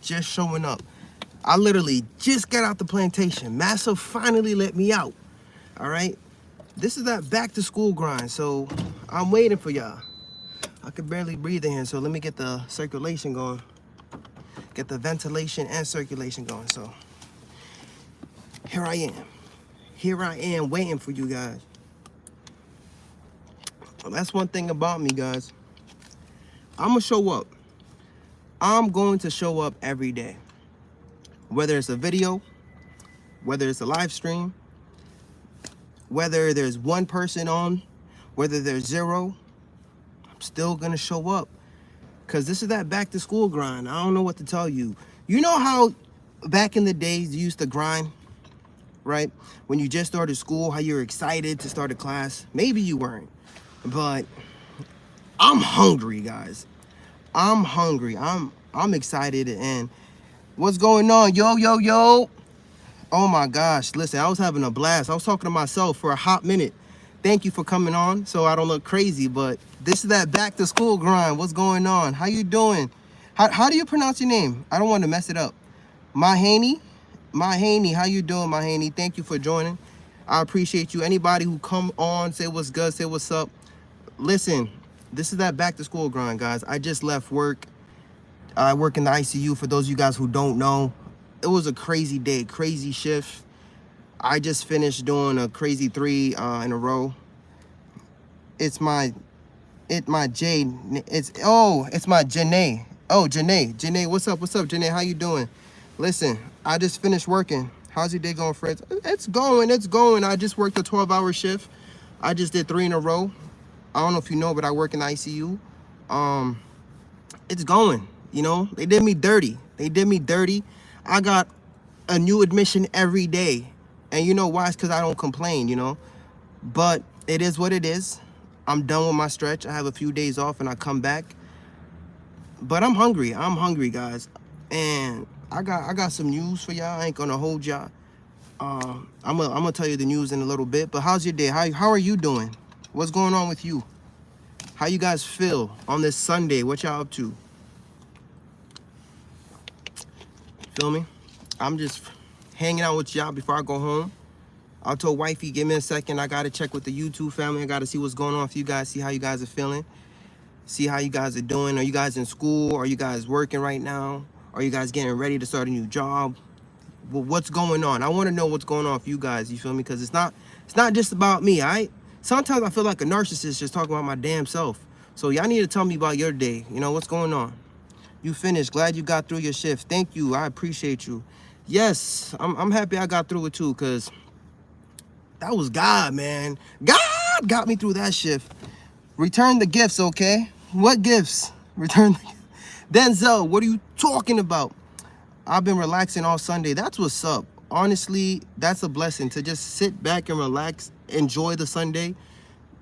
just showing up. I literally just got out the plantation. Massa finally let me out. All right. This is that back to school grind. So I'm waiting for y'all. I could barely breathe in here. So let me get the circulation going. Get the ventilation and circulation going. So here I am. Here I am waiting for you guys. Well, that's one thing about me, guys. I'm going to show up. I'm going to show up every day. Whether it's a video, whether it's a live stream, whether there's one person on, whether there's zero, I'm still going to show up. Because this is that back to school grind. I don't know what to tell you. You know how back in the days you used to grind, right? When you just started school, how you were excited to start a class. Maybe you weren't. But I'm hungry, guys. I'm hungry. I'm excited. And what's going on? Yo, yo, yo. Oh my gosh. Listen, I was having a blast. I was talking to myself for a hot minute. Thank you for coming on so I don't look crazy, but this is that back to school grind. What's going on? How you doing? How do you pronounce your name? I don't want to mess it up. Mahaney? Mahaney, how you doing, Mahaney? Thank you for joining. I appreciate you. Anybody who come on, say what's good, say what's up. Listen, this is that back to school grind, guys. I just left work. I work in the ICU. For those of you guys who don't know, it was a crazy day, crazy shift. I just finished doing a crazy 3 in a row. It's my Janae. Oh, Janae, what's up, Janae? How you doing? Listen, I just finished working. How's your day going, friends? It's going. I just worked a 12-hour shift. I just did 3 in a row. I don't know if you know, but I work in the ICU. It's going, you know. They did me dirty. I got a new admission every day. And you know why? It's because I don't complain, you know. But it is what it is. I'm done with my stretch. I have a few days off and I come back. But I'm hungry. I'm hungry, guys. And I got some news for y'all. I ain't gonna hold y'all. I'm gonna tell you the news in a little bit. But how's your day? How are you doing? What's going on with you? How you guys feel on this Sunday? What y'all up to? Feel me? I'm just hanging out with y'all before I go home. I told wifey, give me a second. I gotta check with the YouTube family. I gotta see what's going on with you guys. See how you guys are feeling. See how you guys are doing. Are you guys in school? Are you guys working right now? Are you guys getting ready to start a new job? Well, what's going on? I want to know what's going on with you guys. You feel me? Because it's not just about me. Sometimes I feel like a narcissist just talking about my damn self. So y'all need to tell me about your day. You know what's going on. You finished. Glad you got through your shift. Thank you. I appreciate you. Yes, I'm happy I got through it too, because that was God, man. God got me through that shift. Return the gifts, okay? What gifts? Return the Denzel, what are you talking about? I've been relaxing all Sunday. That's what's up. Honestly, that's a blessing to just sit back and relax, enjoy the Sunday,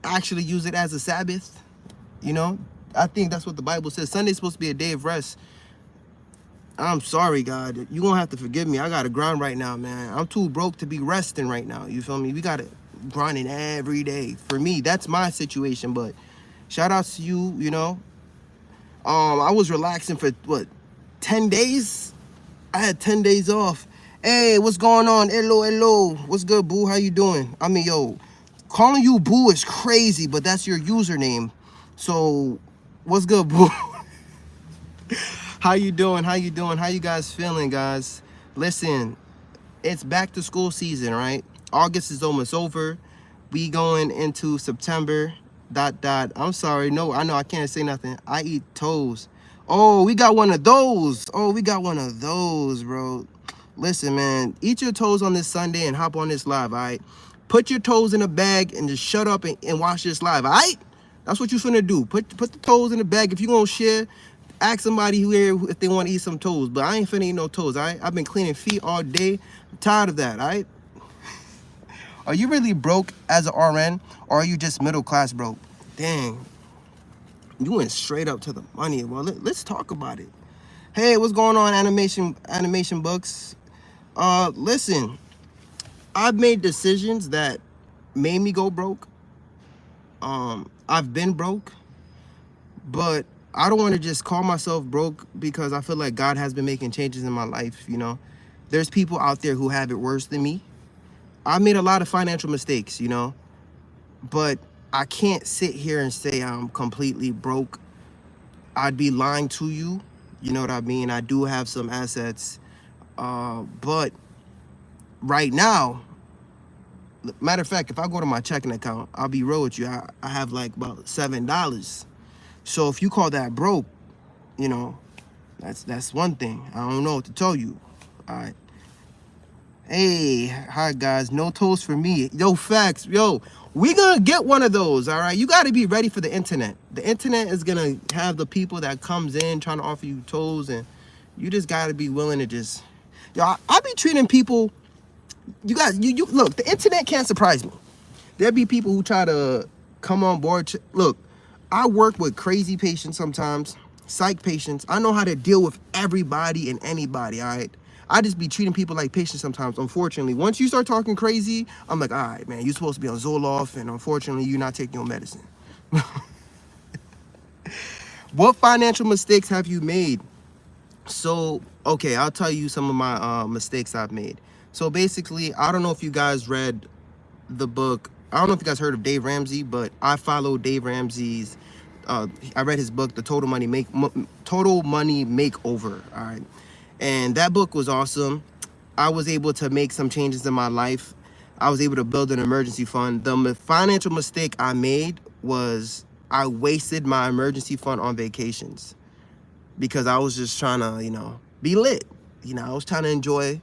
actually use it as a Sabbath. You know, I think that's what the Bible says. Sunday's supposed to be a day of rest. I'm sorry, God. You're going to have to forgive me. I got to grind right now, man. I'm too broke to be resting right now. You feel me? We got to grinding every day. For me, that's my situation. But shout out to you, you know. I was relaxing for, 10 days? I had 10 days off. Hey, what's going on? Hello. What's good, boo? How you doing? I mean, yo, calling you boo is crazy, but that's your username. So, what's good, boo? How you doing? How you guys feeling, guys? Listen, it's back to school season, right? August is almost over. We going into September. ... I'm sorry. No, I know I can't say nothing. I eat toes. Oh, we got one of those. Bro. Listen, man. Eat your toes on this Sunday and hop on this live, all right? Put your toes in a bag and just shut up and watch this live, all right? That's what you finna do. Put the toes in the bag. If you gonna share, ask somebody here if they want to eat some toes. But I ain't finna eat no toes, all right? I've been cleaning feet all day. I'm tired of that, all right? Are you really broke as an RN, or are you just middle class broke? Dang, you went straight up to the money. Well, let's talk about it. Hey, what's going on, animation books? Listen, I've made decisions that made me go broke. I've been broke, but I don't want to just call myself broke because I feel like God has been making changes in my life, you know. There's people out there who have it worse than me. I made a lot of financial mistakes, you know, but I can't sit here and say I'm completely broke. I'd be lying to you. You know what I mean? I do have some assets. But right now, matter of fact, if I go to my checking account, I'll be real with you. I have like about $7. So if you call that broke, you know, that's one thing. I don't know what to tell you. All right. Hey, hi guys. No toast for me. Yo, facts. Yo, we gonna get one of those. All right. You got to be ready for the internet. The internet is gonna have the people that comes in trying to offer you toes, and you just got to be willing to just. Yo, I be treating people. You guys, you look. The internet can't surprise me. There be people who try to come on board. Look, I work with crazy patients sometimes, psych patients. I know how to deal with everybody and anybody. All right. I just be treating people like patients sometimes, unfortunately. Once you start talking crazy, I'm like, all right, man, you're supposed to be on Zoloft, and unfortunately, you're not taking your medicine. What financial mistakes have you made? So, okay, I'll tell you some of my mistakes I've made. So basically, I don't know if you guys read the book. I don't know if you guys heard of Dave Ramsey, but I follow Dave Ramsey's. I read his book, The Total Money Makeover. All right. And that book was awesome. I was able to make some changes in my life. I was able to build an emergency fund. The financial mistake I made was I wasted my emergency fund on vacations because I was just trying to, you know, be lit. You know, I was trying to enjoy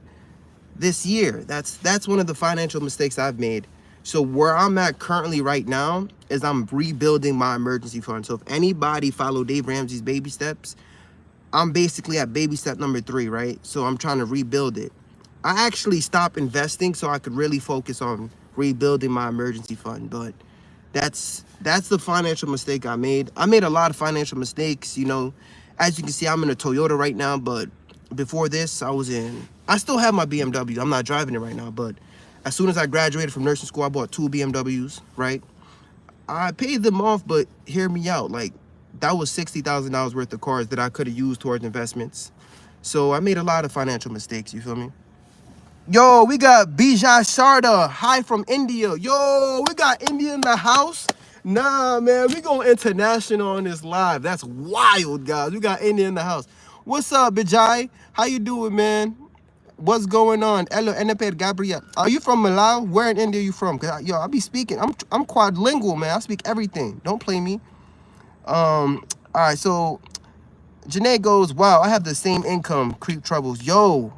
this year. That's one of the financial mistakes I've made. So where I'm at currently right now is I'm rebuilding my emergency fund. So if anybody follow Dave Ramsey's baby steps, I'm basically at baby step number 3, right? So I'm trying to rebuild it. I actually stopped investing so I could really focus on rebuilding my emergency fund. But that's the financial mistake I made. I made a lot of financial mistakes, you know. As you can see, I'm in a Toyota right now, but before this, I still have my BMW. I'm not driving it right now, but as soon as I graduated from nursing school, I bought 2 BMWs, right? I paid them off, but hear me out. Like, that was $60,000 worth of cars that I could have used towards investments. So I made a lot of financial mistakes, you feel me? Yo, we got Bijay Sharda, hi from India. Yo, we got India in the house. Nah, man, we going international on this live. That's wild, guys. We got India in the house. What's up, Bijay? How you doing, man? What's going on? Hello, Eneper Gabriel. Are you from Malawi? Where in India are you from? Cause I be speaking. I'm quadlingual, man. I speak everything. Don't play me. All right, so Janae goes, wow, I have the same income, creep troubles. Yo,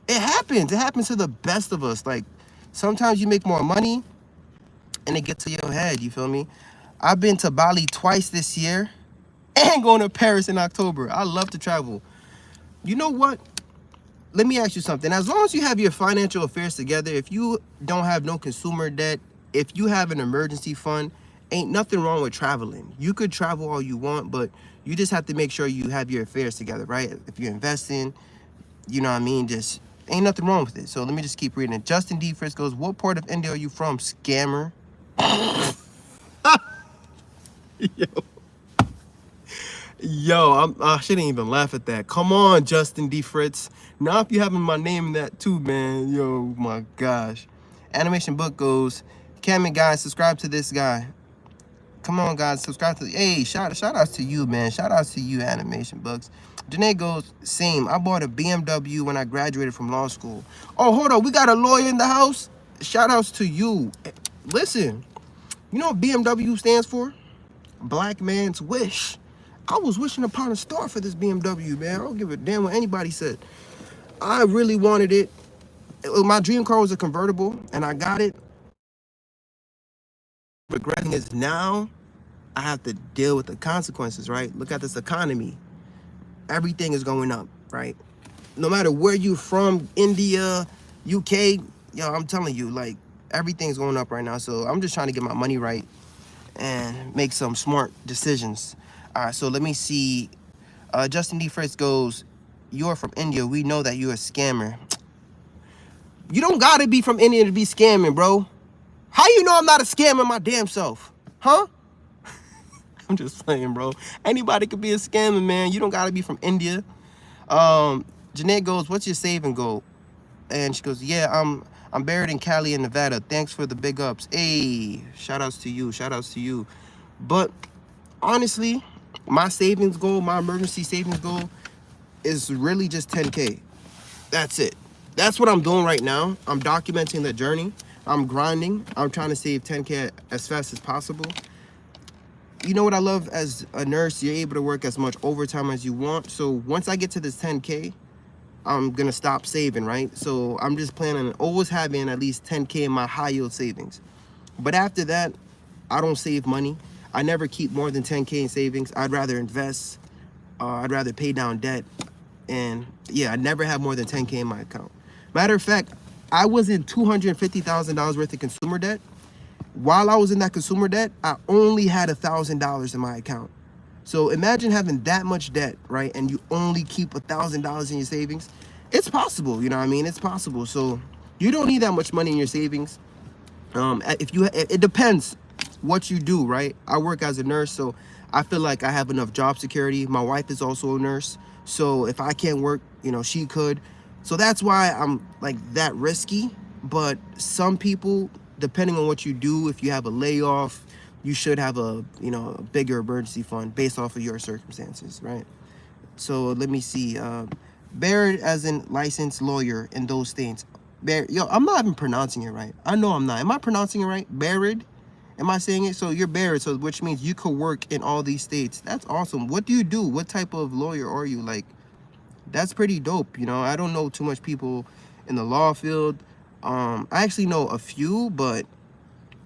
it happens. It happens to the best of us. Like, sometimes you make more money and it gets to your head, you feel me? I've been to Bali twice this year and going to Paris in October. I love to travel. You know what? Let me ask you something. As long as you have your financial affairs together, if you don't have no consumer debt, if you have an emergency fund, ain't nothing wrong with traveling. You could travel all you want, but you just have to make sure you have your affairs together, right? If you're investing, you know what I mean? Just ain't nothing wrong with it. So let me just keep reading it. Justin D. Fritz goes, what part of India are you from, scammer? Yo, I shouldn't even laugh at that. Come on, Justin D. Fritz. Now if you having my name in that too, man. Yo, my gosh. Animation Book goes, Cameron, guys, subscribe to this guy. Come on, guys, subscribe to. Hey, shout outs to you, man. Shout outs to you, Animation Books. Janae goes, same. I bought a BMW when I graduated from law school. Oh, hold on. We got a lawyer in the house. Shout outs to you. Listen, you know what BMW stands for? Black man's wish. I was wishing upon a star for this BMW, man. I don't give a damn what anybody said. I really wanted it. My dream car was a convertible, and I got it. Regretting is now I have to deal with the consequences, right? Look at this economy. Everything is going up, right? No matter where you're from, India, UK, yo, I'm telling you, like, everything's going up right now. So I'm just trying to get my money right and make some smart decisions. All right, so let me see. Justin D. Fritz goes, you're from India. We know that you're a scammer. You don't gotta be from India to be scamming, bro. How you know I'm not a scammer my damn self? Huh? I'm just playing, bro. Anybody could be a scammer, man. You don't gotta be from India. Janae goes, what's your saving goal? And she goes, yeah, I'm buried in Cali in Nevada. Thanks for the big ups. Hey, shout outs to you. Shout outs to you. But honestly, my savings goal, my emergency savings goal is really just 10K. That's it. That's what I'm doing right now. I'm documenting the journey. I'm grinding. I'm trying to save 10K as fast as possible. You know what I love as a nurse? You're able to work as much overtime as you want. So once I get to this 10K, I'm gonna stop saving, right? So I'm just planning on always having at least 10K in my high yield savings. But after that, I don't save money. I never keep more than 10K in savings. I'd rather invest. I'd rather pay down debt. And yeah, I never have more than 10K in my account. Matter of fact, I was in $250,000 worth of consumer debt. While I was in that consumer debt, I only had $1,000 in my account. So imagine having that much debt, right? And you only keep $1,000 in your savings. It's possible, you know what I mean? It's possible. So you don't need that much money in your savings. It depends what you do, right? I work as a nurse, so I feel like I have enough job security. My wife is also a nurse, so if I can't work, you know, she could. So that's why I'm like that risky. But some people, depending on what you do, if you have a layoff, you should have a, you know, a bigger emergency fund based off of your circumstances, right? So let me see. Barrett as in licensed lawyer in those states. Yo, I'm not even pronouncing it right. I know I'm not. Am I pronouncing it right? Barrett? Am I saying it? So you're Barrett, so which means you could work in all these states. That's awesome. What do you do? What type of lawyer are you? Like, that's pretty dope. You know, I don't know too much people in the law field. I actually know a few, but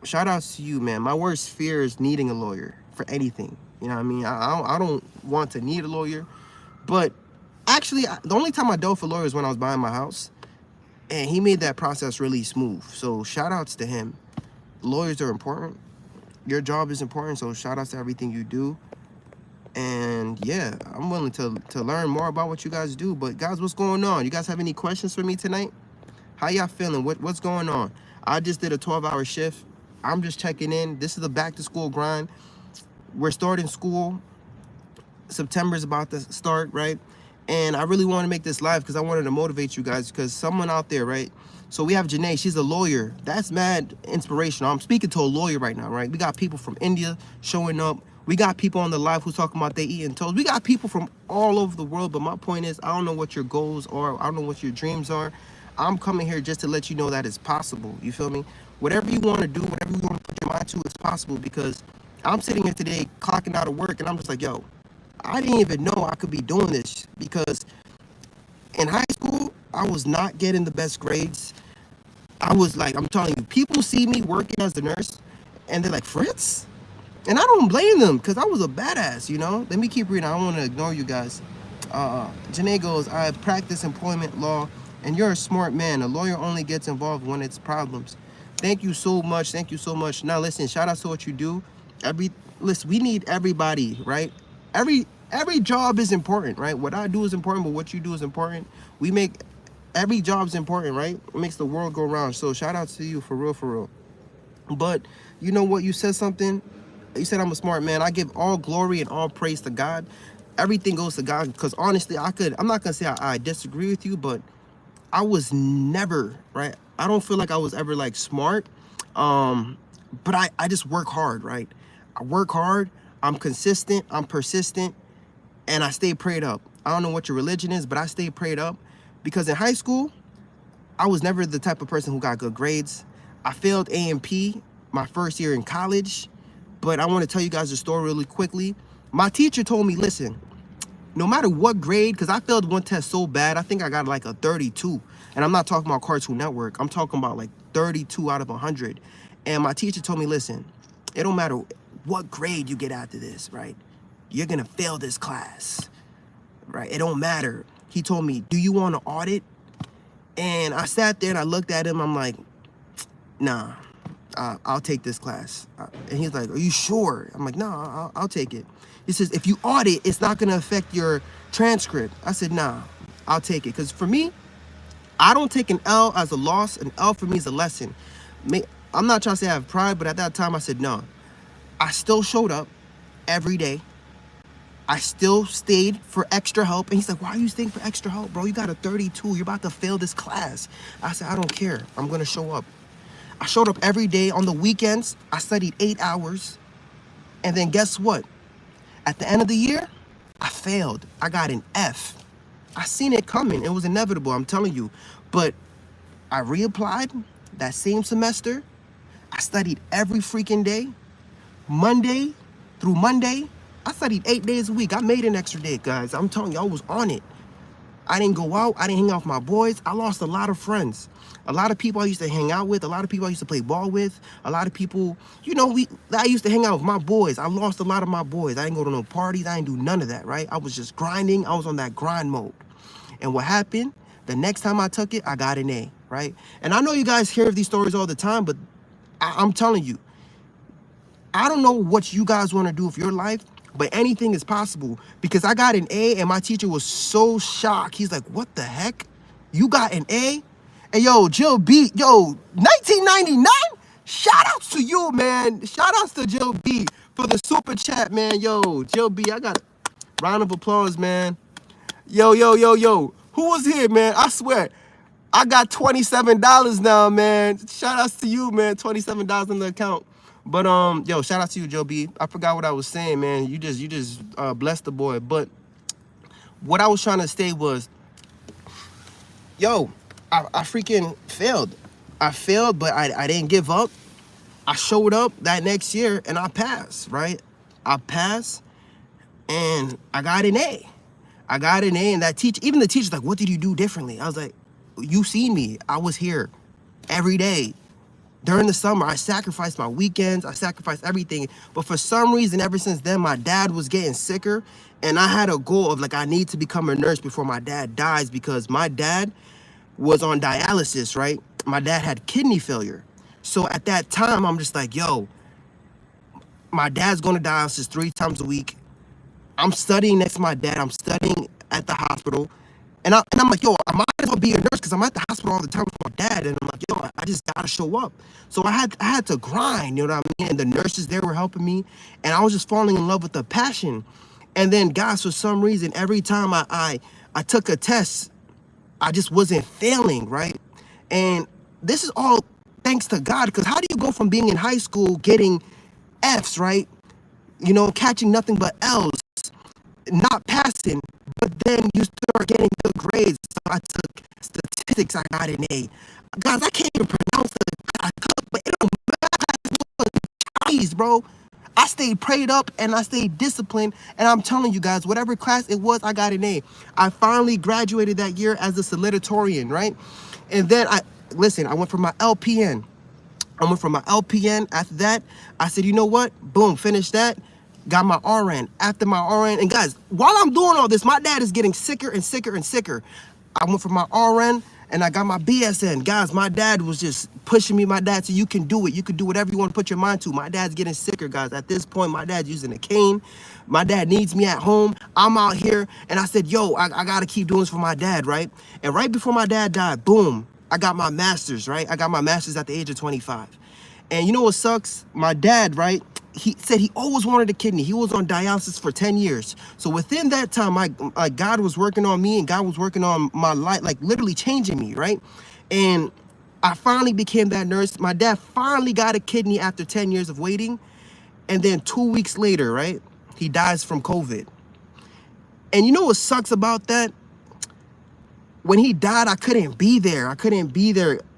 shout outs to you, man. My worst fear is needing a lawyer for anything. You know what I mean? I don't want to need a lawyer, but actually, the only time I dealt with a lawyer is when I was buying my house, and he made that process really smooth. So shout outs to him. Lawyers are important. Your job is important, so shout outs to everything you do. And yeah, I'm willing to learn more about what you guys do. But guys, what's going on? You guys have any questions for me tonight? How y'all feeling? What's going on? I just did a 12-hour shift. I'm just checking in. This is the back to school grind. We're starting school. September's about to start, right? And I really want to make this live because I wanted to motivate you guys, because someone out there, right? So we have Janae. She's a lawyer. That's mad inspirational. I'm speaking to a lawyer right now, right? We got people from India showing up. We got people on the live who's talking about they eating toast. We got people from all over the world. But my point is, I don't know what your goals are. I don't know what your dreams are. I'm coming here just to let you know that it's possible. You feel me? Whatever you want to do, whatever you want to put your mind to, it's possible. Because I'm sitting here today clocking out of work, and I'm just like, yo, I didn't even know I could be doing this, because in high school, I was not getting the best grades. I was like, I'm telling you, people see me working as a nurse, and they're like, Fritz? And I don't blame them, because I was a badass, you know? Let me keep reading. I don't want to ignore you guys. Janae goes, I practice employment law, and you're a smart man. A lawyer only gets involved when it's problems. Thank you so much. Thank you so much. Now, listen, shout out to what you do. Listen, we need everybody, right? Every job is important, right? What I do is important, but what you do is important. Every job's important, right? It makes the world go round. So shout out to you, for real, for real. But you know what? You said something. You said I'm a smart man. I give all glory and all praise to God. Everything goes to God, because honestly, I'm not gonna say I disagree with you, but I was never, right? I don't feel like I was ever like smart. But I just work hard, right? I work hard. I'm consistent. I'm persistent. And I stay prayed up. I don't know what your religion is, but I stay prayed up, because in high school, I was never the type of person who got good grades. I failed A&P my first year in college, but I want to tell you guys a story really quickly. My teacher told me, listen, no matter what grade, because I failed one test so bad, I think I got like a 32. And I'm not talking about Cartoon Network. I'm talking about like 32 out of 100. And my teacher told me, listen, it don't matter what grade you get after this, right? You're going to fail this class, right? It don't matter. He told me, do you want to audit? And I sat there and I looked at him. I'm like, nah, I'll take this class. And he's like, are you sure? I'm like, no, I'll take it. He says, if you audit, it's not going to affect your transcript. I said, nah, I'll take it. Because for me, I don't take an L as a loss. An L for me is a lesson. I'm not trying to say I have pride, but at that time I said, no. I still showed up. every day. I still stayed for extra help. And he's like, why are you staying for extra help, bro? You got a 32. You're about to fail this class. I said, I don't care. I'm going to show up. I showed up every day. On the weekends, I studied 8 hours. And then guess what? At the end of the year, I failed. I got an F. I seen it coming. It was inevitable, I'm telling you. But I reapplied that same semester. I studied every freaking day. Monday through Monday, I studied 8 days a week. I made an extra day, guys. I'm telling you, I was on it. I didn't go out. I didn't hang out with my boys. I lost a lot of friends. A lot of people I used to hang out with. A lot of people I used to play ball with. A lot of people, I used to hang out with my boys. I lost a lot of my boys. I didn't go to no parties. I didn't do none of that, right? I was just grinding. I was on that grind mode. And what happened? The next time I took it, I got an A, right? And I know you guys hear these stories all the time, but I'm telling you, I don't know what you guys want to do with your life, but anything is possible, because I got an A and my teacher was so shocked. He's like, what the heck? You got an A? And yo, Jill B, 1999? Shout outs to you, man. Shout outs to Jill B for the super chat, man. Yo, Jill B, I got a round of applause, man. Yo. Who was here, man? I swear. I got $27 now, man. Shout outs to you, man. $27 in the account. But yo, shout out to you, Joe B. I forgot what I was saying, man. You just blessed the boy. But what I was trying to say was, yo, I freaking failed. I failed, but I didn't give up. I showed up that next year and I passed, right? I passed and I got an A. I got an A, and that even the teacher's like, what did you do differently? I was like, you seen me. I was here every day. During the summer, I sacrificed my weekends. I sacrificed everything. But for some reason, ever since then, my dad was getting sicker. And I had a goal of, like, I need to become a nurse before my dad dies, because my dad was on dialysis, right? My dad had kidney failure. So at that time, I'm just like, yo, my dad's going to dialysis 3 times a week. I'm studying next to my dad. I'm studying at the hospital. And I'm like, yo, I might as well be a nurse, because I'm at the hospital all the time with my dad. And I'm like, yo, I just got to show up. So I had to grind, you know what I mean? And the nurses there were helping me. And I was just falling in love with the passion. And then, guys, for some reason, every time I took a test, I just wasn't failing, right? And this is all thanks to God, because how do you go from being in high school getting Fs, right? Catching nothing but L's, not passing, but then you start getting good grades. So I took statistics, I got an A. Guys, I can't even pronounce the I took, but it don't matter. Chinese, bro. I stayed prayed up and I stayed disciplined, and I'm telling you guys, whatever class it was, I got an A. I finally graduated that year as a salutatorian, right? And then I went for my LPN. After that, I said, you know what? Boom, finished that. Got my RN. After my RN, and guys, while I'm doing all this, my dad is getting sicker and sicker and sicker. I went for my RN and I got my BSN. Guys, my dad was just pushing me. My dad said, you can do it. You can do whatever you want to put your mind to. My dad's getting sicker, guys. At this point, my dad's using a cane. My dad needs me at home. I'm out here. And I said, yo, I got to keep doing this for my dad, right? And right before my dad died, boom, I got my master's, right? I got my master's at the age of 25. And you know what sucks? My dad, right? He said he always wanted a kidney. He was on dialysis for 10 years. So within that time, God was working on me, and God was working on my life, like literally changing me, right? And I finally became that nurse. My dad finally got a kidney after 10 years of waiting. And then 2 weeks later, right, he dies from COVID. And you know what sucks about that? When he died, I couldn't be there.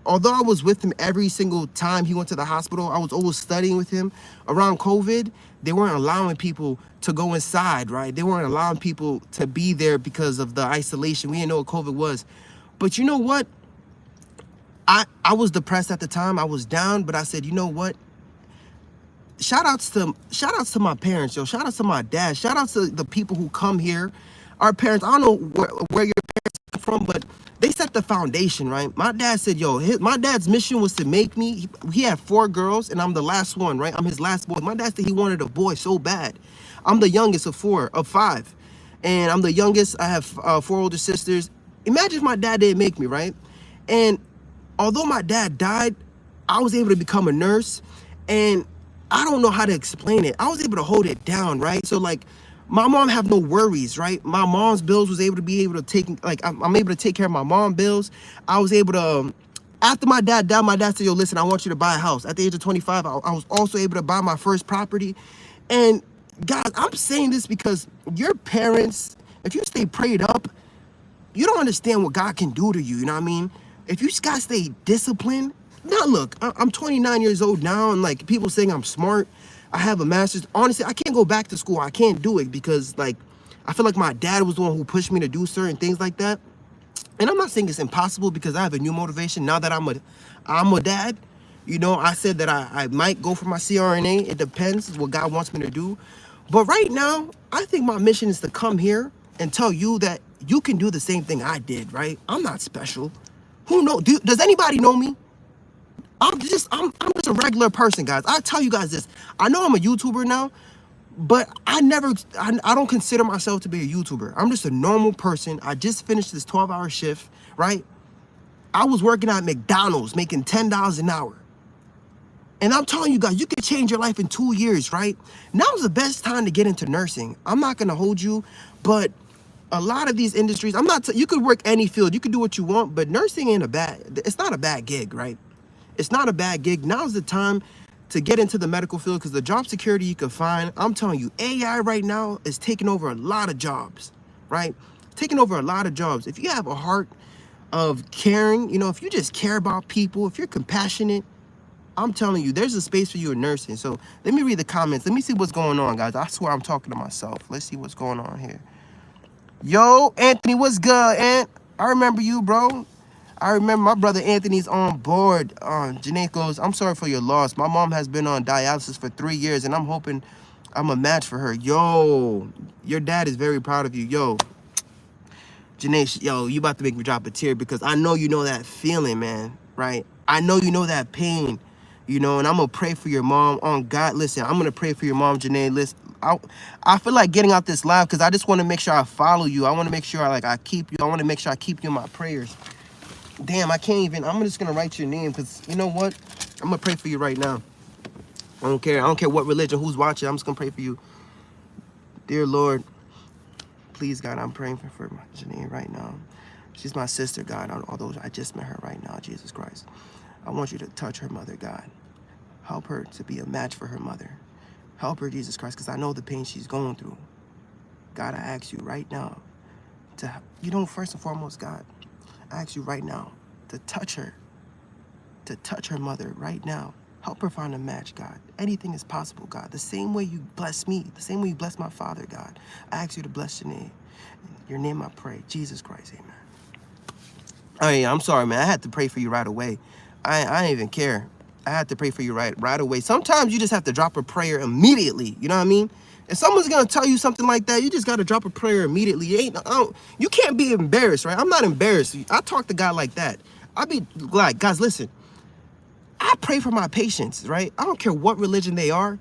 Although I was with him every single time he went to the hospital, I was always studying with him. Around COVID, they weren't allowing people to go inside, right? They weren't allowing people to be there because of the isolation. We didn't know what COVID was. But you know what? I was depressed at the time. I was down, but I said, you know what? Shout outs to my parents, yo. Shout outs to my dad. Shout outs to the people who come here. Our parents, I don't know where your parents come from, but they set the foundation, right? My dad said, yo, my dad's mission was to make me. He had 4 girls, and I'm the last one, right? I'm his last boy. My dad said he wanted a boy so bad. I'm the youngest of 5. And I'm the youngest. I have 4 older sisters. Imagine if my dad didn't make me, right? And although my dad died, I was able to become a nurse. And I don't know how to explain it. I was able to hold it down, right? So like, my mom have no worries, right? My mom's bills was able to take, like, I'm able to take care of my mom bills. I was able to, after my dad died, my dad said, yo, listen, I want you to buy a house. At the age of 25, I was also able to buy my first property. And guys, I'm saying this because your parents, if you stay prayed up, you don't understand what God can do to you, you know what I mean? If you just gotta stay disciplined. Now look, I'm 29 years old now, and like people saying I'm smart, I have a master's. Honestly, I can't go back to school. I can't do it because like, I feel like my dad was the one who pushed me to do certain things like that. And I'm not saying it's impossible because I have a new motivation now that I'm a dad. You know, I said that I might go for my CRNA. It depends what God wants me to do. But right now, I think my mission is to come here and tell you that you can do the same thing I did, right? I'm not special. Who knows? Does anybody know me? I'm just a regular person, guys. I tell you guys this. I know I'm a YouTuber now, but I don't consider myself to be a YouTuber. I'm just a normal person. I just finished this 12-hour shift, right? I was working at McDonald's making $10 an hour. And I'm telling you guys, you can change your life in 2 years, right? Now's the best time to get into nursing. I'm not gonna hold you, but a lot of these industries, you could work any field, you could do what you want, but nursing it's not a bad gig, right? It's not a bad gig. Now's the time to get into the medical field because the job security you can find, I'm telling you, AI right now is taking over a lot of jobs, right? Taking over a lot of jobs. If you have a heart of caring, you know, if you just care about people, if you're compassionate, I'm telling you, there's a space for you in nursing. So let me read the comments. Let me see what's going on, guys. I swear I'm talking to myself. Let's see what's going on here. Yo, Anthony, what's good, Ant? I remember you, bro. I remember my brother Anthony's on board. Janae goes, I'm sorry for your loss. My mom has been on dialysis for 3 years, and I'm hoping I'm a match for her. Yo, your dad is very proud of you. Yo, Janae, yo, you about to make me drop a tear because I know you know that feeling, man, right? I know you know that pain, you know, and I'm going to pray for your mom. On God, listen, I'm going to pray for your mom, Janae. Listen, I feel like getting out this live because I just want to make sure I follow you. I want to make sure I keep you. I want to make sure I keep you in my prayers. Damn, I can't even. I'm just going to write your name because you know what? I'm going to pray for you right now. I don't care. I don't care what religion, who's watching. I'm just going to pray for you. Dear Lord, please, God, I'm praying for Janae right now. She's my sister, God, although I just met her right now, Jesus Christ. I want you to touch her mother, God. Help her to be a match for her mother. Help her, Jesus Christ, because I know the pain she's going through. God, I ask you right now first and foremost, God, I ask you right now to touch her mother right now. Help her find a match, God. Anything is possible, God. The same way you bless me, the same way you bless my father, God. I ask you to bless Janae. In your name I pray. Jesus Christ, amen. Oh, yeah, I'm sorry, man. I had to pray for you right away. I didn't even care. I had to pray for you right away. Sometimes you just have to drop a prayer immediately. You know what I mean? If someone's going to tell you something like that, you just got to drop a prayer immediately. You can't be embarrassed, right? I'm not embarrassed. I talk to God like that. I be like, guys, listen. I pray for my patients, right? I don't care what religion they are,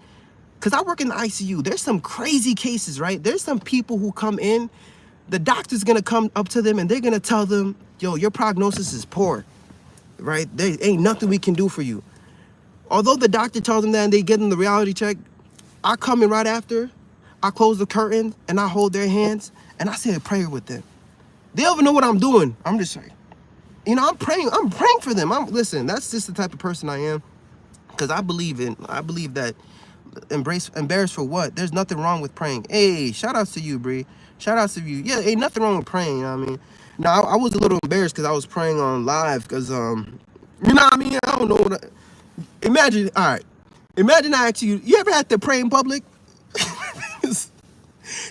because I work in the ICU. There's some crazy cases, right? There's some people who come in, the doctor's going to come up to them and they're going to tell them, yo, your prognosis is poor, right? There ain't nothing we can do for you. Although the doctor tells them that and they get them the reality check, I come in right after, I close the curtain and I hold their hands and I say a prayer with them. They don't even know what I'm doing. I'm just like, you know, I'm praying for them. Listen, that's just the type of person I am. Because I believe that embarrassed for what? There's nothing wrong with praying. Hey, shout outs to you, Bree. Shout outs to you. Yeah, ain't nothing wrong with praying, you know what I mean? Now, I was a little embarrassed because I was praying on live because, you know what I mean? I don't know imagine I ask you, you ever had to pray in public?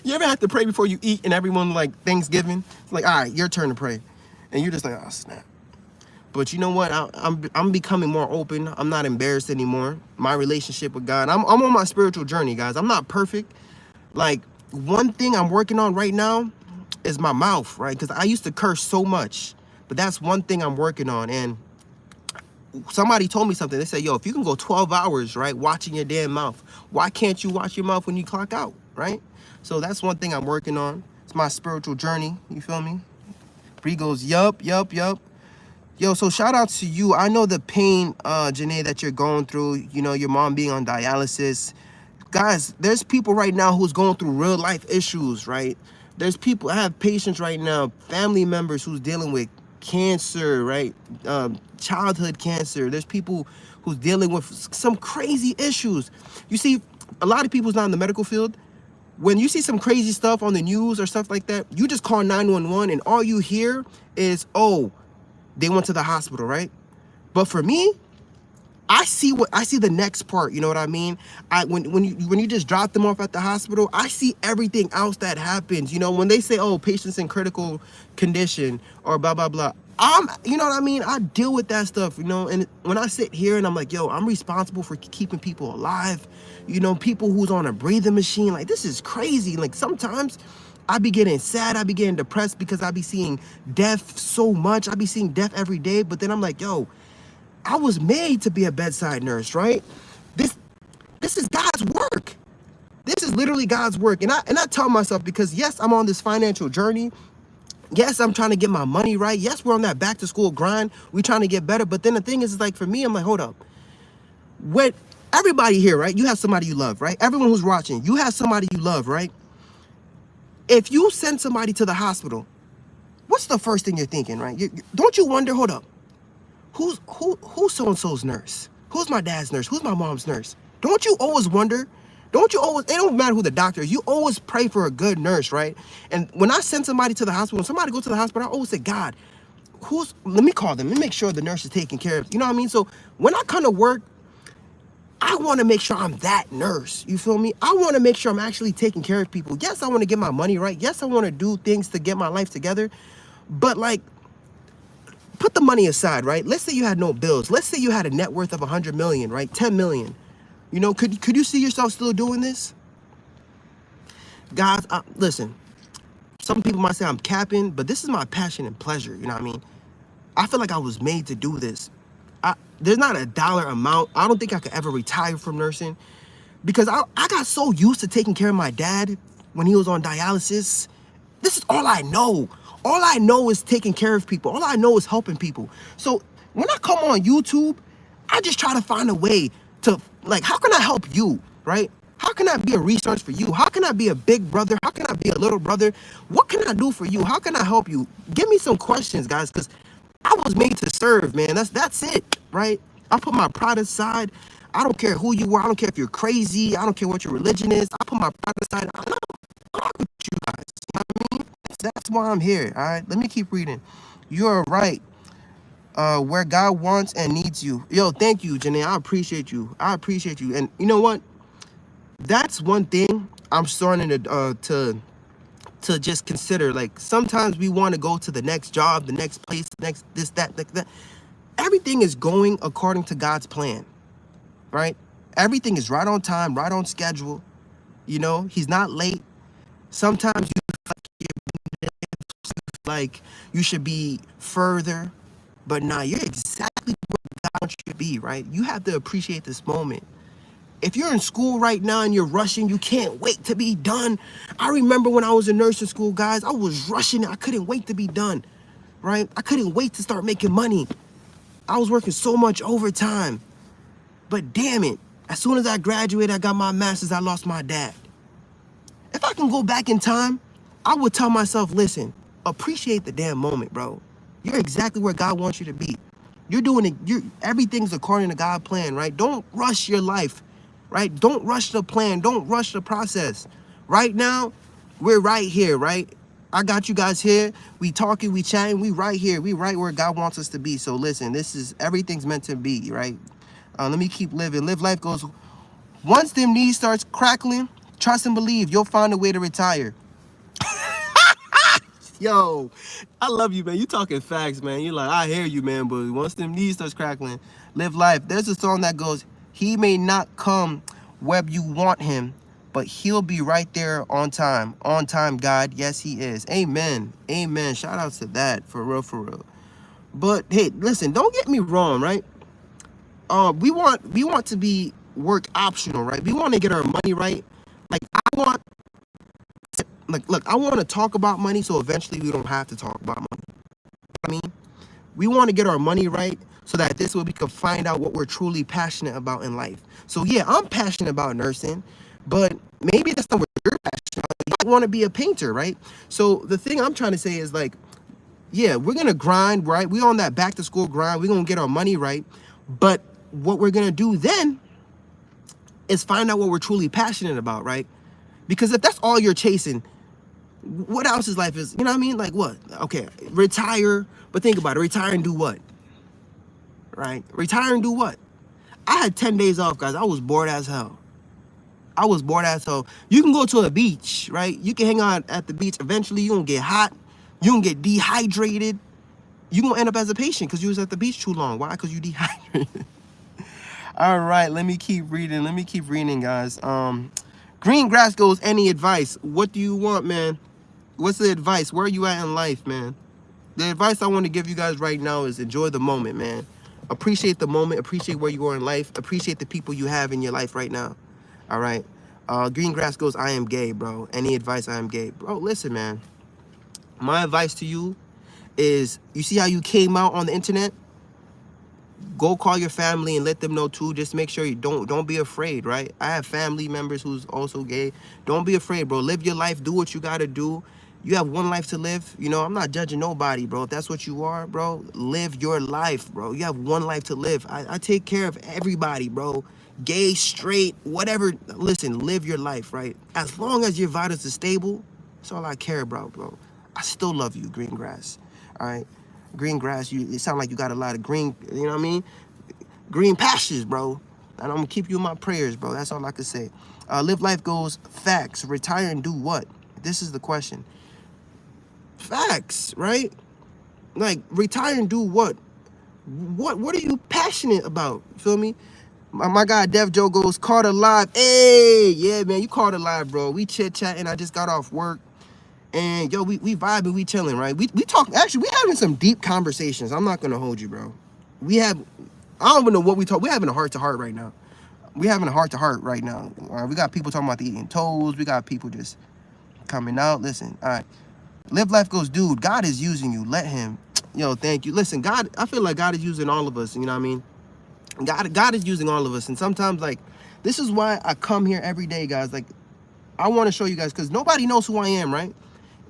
You ever had to pray before you eat and everyone like Thanksgiving? It's like, all right, your turn to pray. And you're just like, oh, snap. But you know what? I'm becoming more open. I'm not embarrassed anymore. My relationship with God. I'm on my spiritual journey, guys. I'm not perfect. Like, one thing I'm working on right now is my mouth, right? Because I used to curse so much. But that's one thing I'm working on. And somebody told me something. They said, yo, if you can go 12 hours, right, watching your damn mouth, why can't you watch your mouth when you clock out, right? So that's one thing I'm working on. It's my spiritual journey. You feel me? Bree goes, yup. Yo, so shout out to you. I know the pain, Janae, that you're going through, you know, your mom being on dialysis. Guys, there's people right now who's going through real life issues, right? There's people, I have patients right now, family members who's dealing with cancer, right? Childhood cancer. There's people who's dealing with some crazy issues. You see, a lot of people's not in the medical field. When you see some crazy stuff on the news or stuff like that, you just call 911 and all you hear is, oh, they went to the hospital, right? But for me, I see the next part, you know what I mean? When you just drop them off at the hospital, I see everything else that happens. You know, when they say, oh, patients in critical condition or blah blah blah, you know what I mean? I deal with that stuff, you know, and when I sit here and I'm like, yo, I'm responsible for keeping people alive, you know, people who's on a breathing machine, like this is crazy. Like sometimes I be getting sad, I be getting depressed because I be seeing death so much. I be seeing death every day, but then I'm like, yo, I was made to be a bedside nurse, right? This is God's work. This is literally God's work. And I tell myself, because yes, I'm on this financial journey. Yes, I'm trying to get my money right. Yes, we're on that back to school grind. We're trying to get better. But then the thing is like for me, I'm like, hold up. When everybody here, right? You have somebody you love, right? Everyone who's watching, you have somebody you love, right? If you send somebody to the hospital, what's the first thing you're thinking, right? Don't you wonder, hold up, who's so-and-so's nurse? Who's my dad's nurse? Who's my mom's nurse? Don't you always wonder? Don't you always, it don't matter who the doctor is, you always pray for a good nurse, right? And when I send somebody to the hospital, when somebody goes to the hospital, I always say, God, let me call them, let me make sure the nurse is taking care of, you know what I mean? So when I come to work, I want to make sure I'm that nurse. You feel me? I want to make sure I'm actually taking care of people. Yes, I want to get my money right. Yes, I want to do things to get my life together. But like, put the money aside, right? Let's say you had no bills. Let's say you had a net worth of 100 million, right? 10 million. You know, could you see yourself still doing this? Guys, listen, some people might say I'm capping, but this is my passion and pleasure. You know what I mean? I feel like I was made to do this. There's not a dollar amount. I don't think I could ever retire from nursing because I got so used to taking care of my dad when he was on dialysis. This is all I know. All I know is taking care of people. All I know is helping people. So when I come on YouTube, I just try to find a way to, like, how can I help you, right? How can I be a resource for you? How can I be a big brother? How can I be a little brother? What can I do for you? How can I help you? Give me some questions, guys, because I was made to serve, man. That's it, right? I put my pride aside. I don't care who you are. I don't care if you're crazy. I don't care what your religion is. I put my pride aside. I'm with you guys. You know what I mean? That's why I'm here, all right? Let me keep reading. You're right. Where God wants and needs you. Yo, thank you, Janae. I appreciate you. I appreciate you. And you know what? That's one thing I'm starting to just consider. Like, sometimes we want to go to the next job, the next place, next this, that, like that. Everything is going according to God's plan, right? Everything is right on time, right on schedule. You know, he's not late. Sometimes you like you should be further, but nah, you're exactly where God wants you to be, right? You have to appreciate this moment. If you're in school right now and you're rushing, you can't wait to be done. I remember when I was in nursing school, guys, I was rushing. I couldn't wait to be done, right? I couldn't wait to start making money. I was working so much overtime. But damn it, as soon as I graduated, I got my master's, I lost my dad. If I can go back in time, I would tell myself, listen, appreciate the damn moment, bro. You're exactly where God wants you to be. You're doing it. Everything's according to God's plan, right? Don't rush your life, right? Don't rush the plan. Don't rush the process. Right now, we're right here, right? I got you guys here. We talking, we chatting. We right here. We right where God wants us to be. So listen, everything's meant to be, right? Let me keep living. Live life goes. Once them knees starts crackling, trust and believe you'll find a way to retire. Yo, I love you, man. You talking facts, man. You're like, I hear you, man. But once them knees starts crackling, live life. There's a song that goes, he may not come where you want him, but he'll be right there on time. On time, God. Yes, he is. Amen. Amen. Shout out to that. For real, for real. But hey, listen, don't get me wrong, right? We want to be work optional, right? We want to get our money right. Like look, I want to talk about money so eventually we don't have to talk about money. You know what I mean? We want to get our money right so that this way we can find out what we're truly passionate about in life. So yeah, I'm passionate about nursing, but maybe that's not what you're passionate about. You might want to be a painter, right? So the thing I'm trying to say is like, yeah, we're going to grind, right? We're on that back to school grind. We're going to get our money right. But what we're going to do then is find out what we're truly passionate about, right? Because if that's all you're chasing, what else is life is, you know what I mean? Like what? Okay, retire, but think about it. Retire and do what? Right? Retire and do what? I had 10 days off, guys. I was bored as hell. I was bored as hell. You can go to a beach, right? You can hang out at the beach. Eventually, you're going to get hot. You're going to get dehydrated. You're going to end up as a patient because you was at the beach too long. Why? Because you dehydrated. All right, let me keep reading. Let me keep reading, guys. Green Grass goes, any advice? What do you want, man? What's the advice? Where are you at in life, man? The advice I want to give you guys right now is enjoy the moment, man. Appreciate the moment. Appreciate where you are in life. Appreciate the people you have in your life right now. All right. Green Grass goes, I am gay, bro. Any advice? I am gay. Bro, listen, man. My advice to you is, you see how you came out on the internet? Go call your family and let them know too. Just make sure you don't be afraid, right? I have family members who's also gay. Don't be afraid, bro. Live your life. Do what you got to do. You have one life to live. You know, I'm not judging nobody, bro. If that's what you are, bro, live your life, bro. You have one life to live. I take care of everybody, bro. Gay, straight, whatever. Listen, live your life, right? As long as your vitals are stable, that's all I care about, bro. I still love you, Green Grass, all right? Green Grass, it sound like you got a lot of green, you know what I mean? Green pastures, bro. And I'm gonna keep you in my prayers, bro. That's all I can say. Live Life goes, facts. Retire and do what? This is the question. Facts, right? Like, retire and do what? What are you passionate about? You feel me? My guy Dev Joe goes, Carter live. Hey, yeah, man, you called it live, bro. We chit-chatting. I just got off work. And yo, we vibing, we chilling, right? We talk, actually, we having some deep conversations. I'm not gonna hold you, bro. I don't even know what we talk. We're having a heart-to-heart right now. We having a heart-to-heart right now. All right, we got people talking about the eating toes. We got people just coming out. Listen, all right. Live Life goes, dude, God is using you. Let him. Yo, thank you. Listen, God, I feel like God is using all of us, you know what I mean? God is using all of us. And sometimes, like, this is why I come here every day, guys. Like, I want to show you guys, because nobody knows who I am, right?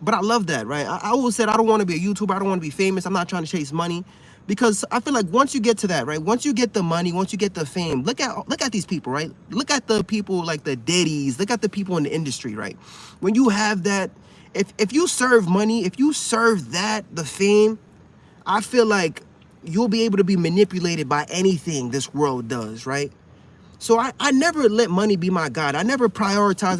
But I love that, right? I always said I don't want to be a YouTuber. I don't want to be famous. I'm not trying to chase money, because I feel like once you get to that, right? Once you get the money, once you get the fame, look at these people, right? Look at the people like the Diddy's. Look at the people in the industry, right? When you have that, if you serve money, if you serve that, the fame, I feel like you'll be able to be manipulated by anything this world does, right? So I never let money be my God. I never prioritize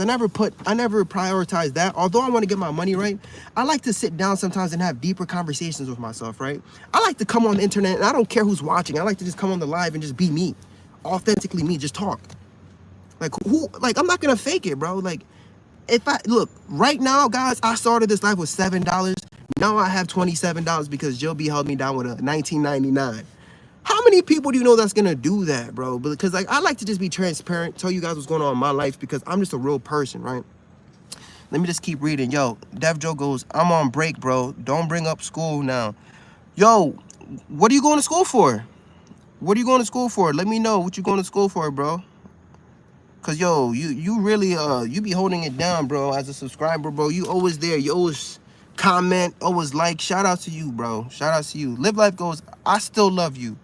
that. Although I want to get my money right, I like to sit down sometimes and have deeper conversations with myself, right? I like to come on the internet and I don't care who's watching. I like to just come on the live and just be me, authentically me, just talk. Like I'm not gonna fake it, bro. Like, look, right now, guys, I started this life with $7. Now I have $27 because Joe B held me down with a $19.99. How many people do you know that's gonna do that, bro? Because like, I like to just be transparent, tell you guys what's going on in my life, because I'm just a real person, right? Let me just keep reading. Yo, Dev Joe goes, I'm on break, bro. Don't bring up school now. Yo, what are you going to school for? What are you going to school for? Let me know what you're going to school for, bro. Cause yo, you really you be holding it down, bro. As a subscriber, bro, you always there. You always comment, always like. Shout out to you, bro. Shout out to you. Live Life goes, I still love you.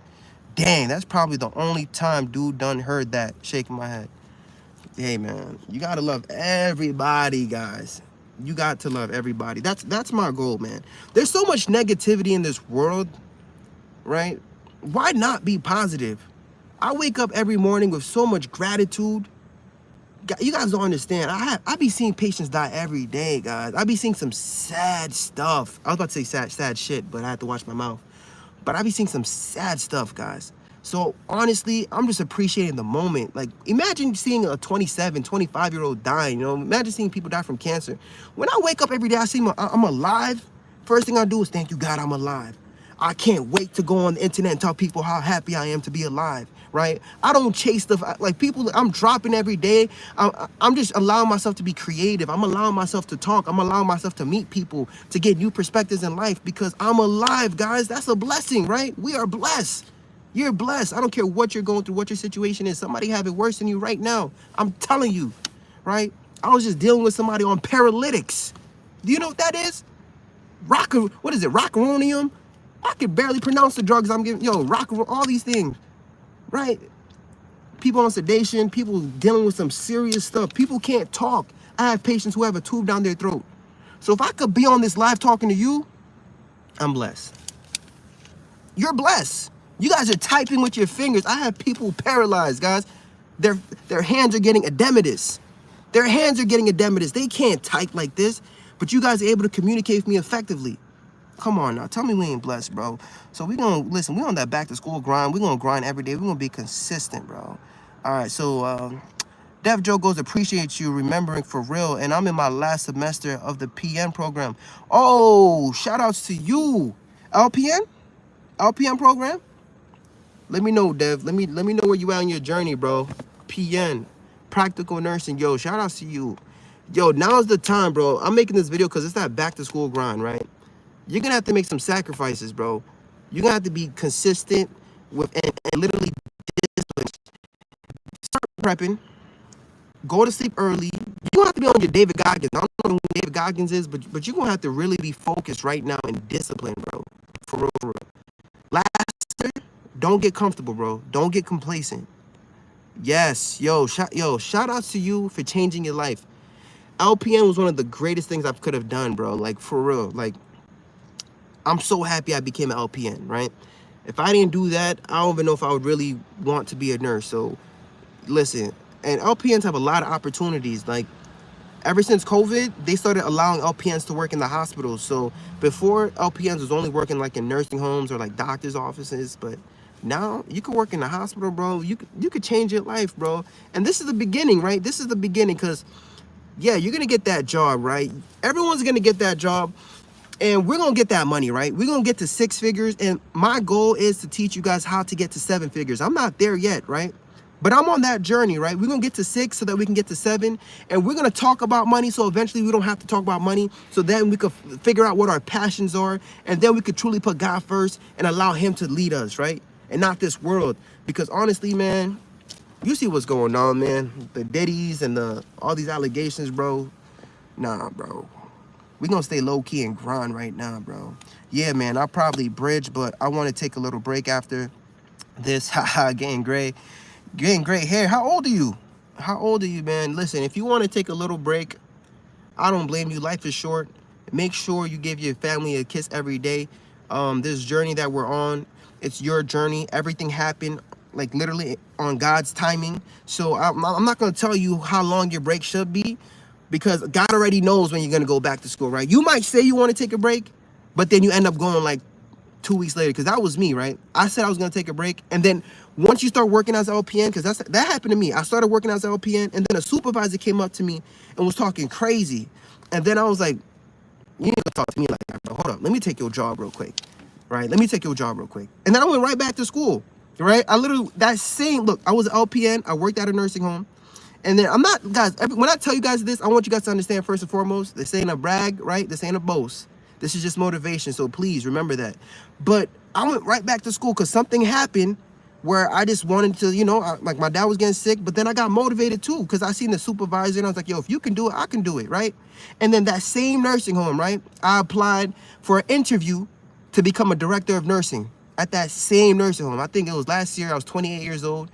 Dang, that's probably the only time dude done heard that. Shaking my head. Hey man, you gotta love everybody, guys. You got to love everybody. That's my goal, man. There's so much negativity in this world, right? Why not be positive? I wake up every morning with so much gratitude. You guys don't understand. I be seeing patients die every day, guys. I be seeing some sad stuff. I was about to say sad shit, but I had to watch my mouth. But I be seeing some sad stuff, guys. So honestly, I'm just appreciating the moment. Like, imagine seeing a 27, 25-year-old dying, you know? Imagine seeing people die from cancer. When I wake up every day, I see I'm alive. First thing I do is thank you, God, I'm alive. I can't wait to go on the internet and tell people how happy I am to be alive, right? I don't chase stuff. Like people, I'm dropping every day. I'm just allowing myself to be creative. I'm allowing myself to talk. I'm allowing myself to meet people, to get new perspectives in life because I'm alive, guys. That's a blessing, right? We are blessed. You're blessed. I don't care what you're going through, what your situation is. Somebody have it worse than you right now. I'm telling you, right? I was just dealing with somebody on paralytics. Do you know what that is? What is it? Rocuronium? I can barely pronounce the drugs I'm giving. Yo, all these things, right? People on sedation, people dealing with some serious stuff. People can't talk. I have patients who have a tube down their throat. So if I could be on this live talking to you, I'm blessed. You're blessed. You guys are typing with your fingers. I have people paralyzed, guys. Their hands are getting edematous. Their hands are getting edematous. They can't type like this, but you guys are able to communicate with me effectively. Come on now, tell me we ain't blessed, bro. So we gonna, listen, we on that back to school grind. We gonna grind every day. We gonna be consistent, bro. All right, so Dev Joe goes, appreciate you remembering for real. And I'm in my last semester of the PN program. Oh, shout outs to you. LPN? LPN program? Let me know, Dev. Let me know where you at on your journey, bro. PN, practical nursing. Yo, shout outs to you. Yo, now's the time, bro. I'm making this video because it's that back to school grind, right? You're gonna have to make some sacrifices, bro. You're gonna have to be consistent with and literally disciplined. Start prepping. Go to sleep early. You don't have to be on your David Goggins. I don't know who David Goggins is, but you're gonna have to really be focused right now and disciplined, bro. For real, for real. Last year, don't get comfortable, bro. Don't get complacent. Yes, shout outs to you for changing your life. LPN was one of the greatest things I could have done, bro. Like, for real. Like, I'm so happy I became an LPN, right? If I didn't do that, I don't even know if I would really want to be a nurse. So, listen, and LPNs have a lot of opportunities. Like, ever since COVID, they started allowing LPNs to work in the hospitals. So, before, LPNs was only working, like, in nursing homes or, like, doctor's offices. But now, you can work in the hospital, bro. You could change your life, bro. And this is the beginning, right? This is the beginning because, yeah, you're going to get that job, right? Everyone's going to get that job. And we're going to get that money, right? We're going to get to 6 figures. And my goal is to teach you guys how to get to 7 figures. I'm not there yet, right? But I'm on that journey, right? We're going to get to 6 so that we can get to 7. And we're going to talk about money so eventually we don't have to talk about money. So then we could figure out what our passions are. And then we could truly put God first and allow him to lead us, right? And not this world. Because honestly, man, you see what's going on, man. The Diddy's and all these allegations, bro. Nah, bro. We're going to stay low-key and grind right now, bro. Yeah, man, I'll probably bridge, but I want to take a little break after this. Haha, getting gray hair. How old are you? How old are you, man? Listen, if you want to take a little break, I don't blame you. Life is short. Make sure you give your family a kiss every day. This journey that we're on, it's your journey. Everything happened, like, literally on God's timing. So I'm not going to tell you how long your break should be, because God already knows when you're going to go back to school, right? You might say you want to take a break, but then you end up going like 2 weeks later, because that was me, right? I said I was going to take a break, and then once you start working as an LPN, because that happened to me. I started working as an LPN, and then a supervisor came up to me and was talking crazy. And then I was like, you need to talk to me like that, bro. Hold up. Let me take your job real quick, right? Let me take your job real quick. And then I went right back to school, right? I literally, look, I was an LPN. I worked at a nursing home. And then I'm not, guys, when I tell you guys this, I want you guys to understand first and foremost, this ain't a brag, right? This ain't a boast. This is just motivation. So please remember that. But I went right back to school because something happened where I just wanted to, like my dad was getting sick, but then I got motivated too because I seen the supervisor and I was like, yo, if you can do it, I can do it, right? And then that same nursing home, right? I applied for an interview to become a director of nursing at that same nursing home. I think it was last year. I was 28 years old.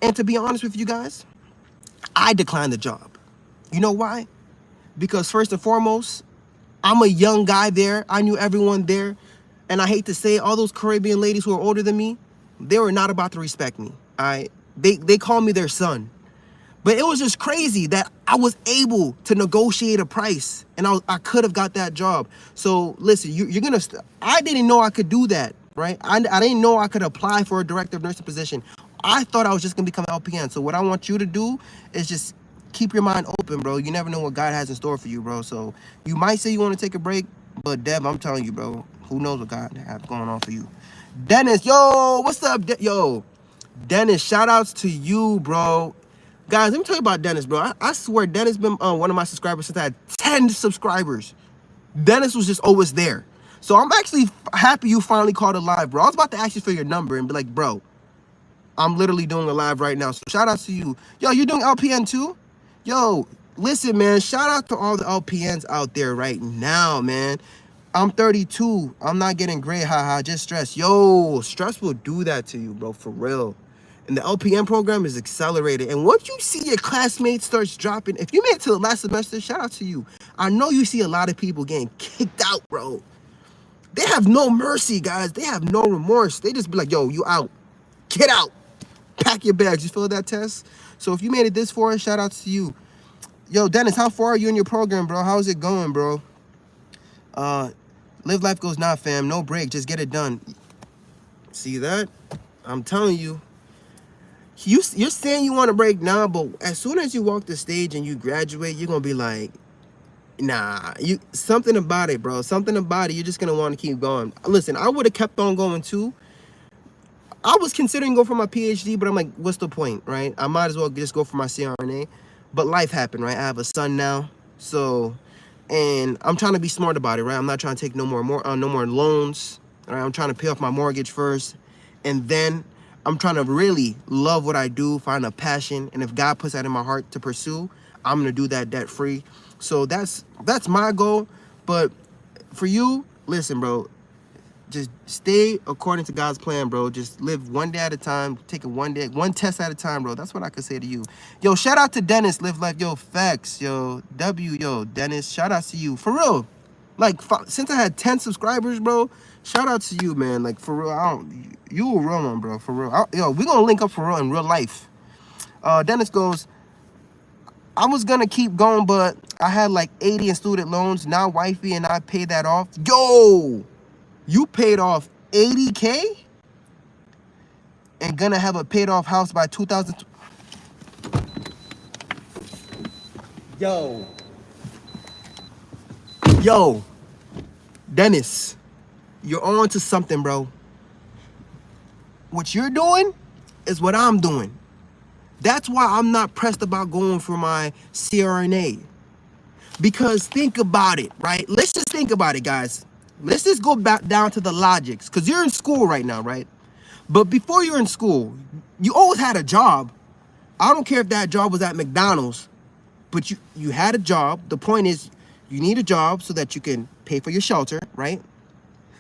And to be honest with you guys, I declined the job. You know why? Because first and foremost, I'm a young guy there. I knew everyone there. And I hate to say it, all those Caribbean ladies who are older than me, they were not about to respect me. They call me their son. But it was just crazy that I was able to negotiate a price and I could have got that job. So listen, I didn't know I could do that, right? I didn't know I could apply for a director of nursing position. I thought I was just gonna become an LPN. So what I want you to do is just keep your mind open, bro. You never know what God has in store for you, bro. So you might say you want to take a break, but Deb, I'm telling you, bro, who knows what God has going on for you. Dennis, yo, what's up? Yo, Dennis, shout outs to you, bro. Guys, let me tell you about Dennis, bro. I swear Dennis been one of my subscribers since I had 10 subscribers. Dennis was just always there. So I'm actually happy you finally called it live, bro. I was about to ask you for your number and be like, bro, I'm literally doing a live right now. So shout out to you. Yo, you doing LPN too? Yo, listen, man, shout out to all the LPNs out there right now, man. I'm 32. I'm not getting gray, haha, just stress. Yo, stress will do that to you, bro, for real. And the LPN program is accelerated. And once you see your classmates starts dropping, if you made it to the last semester, shout out to you. I know you see a lot of people getting kicked out, bro. They have no mercy, guys. They have no remorse. They just be like, yo, you out. Get out. Pack your bags. You feel that test? So if you made it this far, shout out to you. Yo, Dennis, how far are you in your program, bro? How's it going, bro? Live life goes not, fam. No break. Just get it done. See that? I'm telling you. You're saying you want to break now, but as soon as you walk the stage and you graduate, you're going to be like, nah, something about it, bro. Something about it. You're just going to want to keep going. Listen, I would have kept on going too. I was considering going for my PhD, but I'm like, what's the point, right? I might as well just go for my CRNA. But life happened, right? I have a son now, so, and I'm trying to be smart about it, right? I'm not trying to take no more loans, right? I'm trying to pay off my mortgage first, and then I'm trying to really love what I do, find a passion, and if God puts that in my heart to pursue, I'm gonna do that debt-free. So that's my goal. But for you, listen, bro. Just stay according to God's plan, bro. Just live one day at a time. Take it one test at a time, bro. That's what I could say to you. Yo, shout out to Dennis. Live life. Yo, facts. Yo, yo, Dennis. Shout out to you. For real. Like, since I had 10 subscribers, bro, shout out to you, man. Like, for real. You a real one, bro. For real. Yo, we gonna link up for real in real life. Dennis goes, I was gonna keep going, but I had like 80 in student loans. Now wifey and I paid that off. Yo! You paid off 80K and gonna have a paid off house by 2000. Yo, Dennis, you're on to something, bro. What you're doing is what I'm doing. That's why I'm not pressed about going for my CRNA. Because think about it, right? Let's just think about it, guys. Let's just go back down to the logics, because you're in school right now, right? But before you're in school, you always had a job. I don't care if that job was at McDonald's, but you had a job. The point is, you need a job so that you can pay for your shelter, right?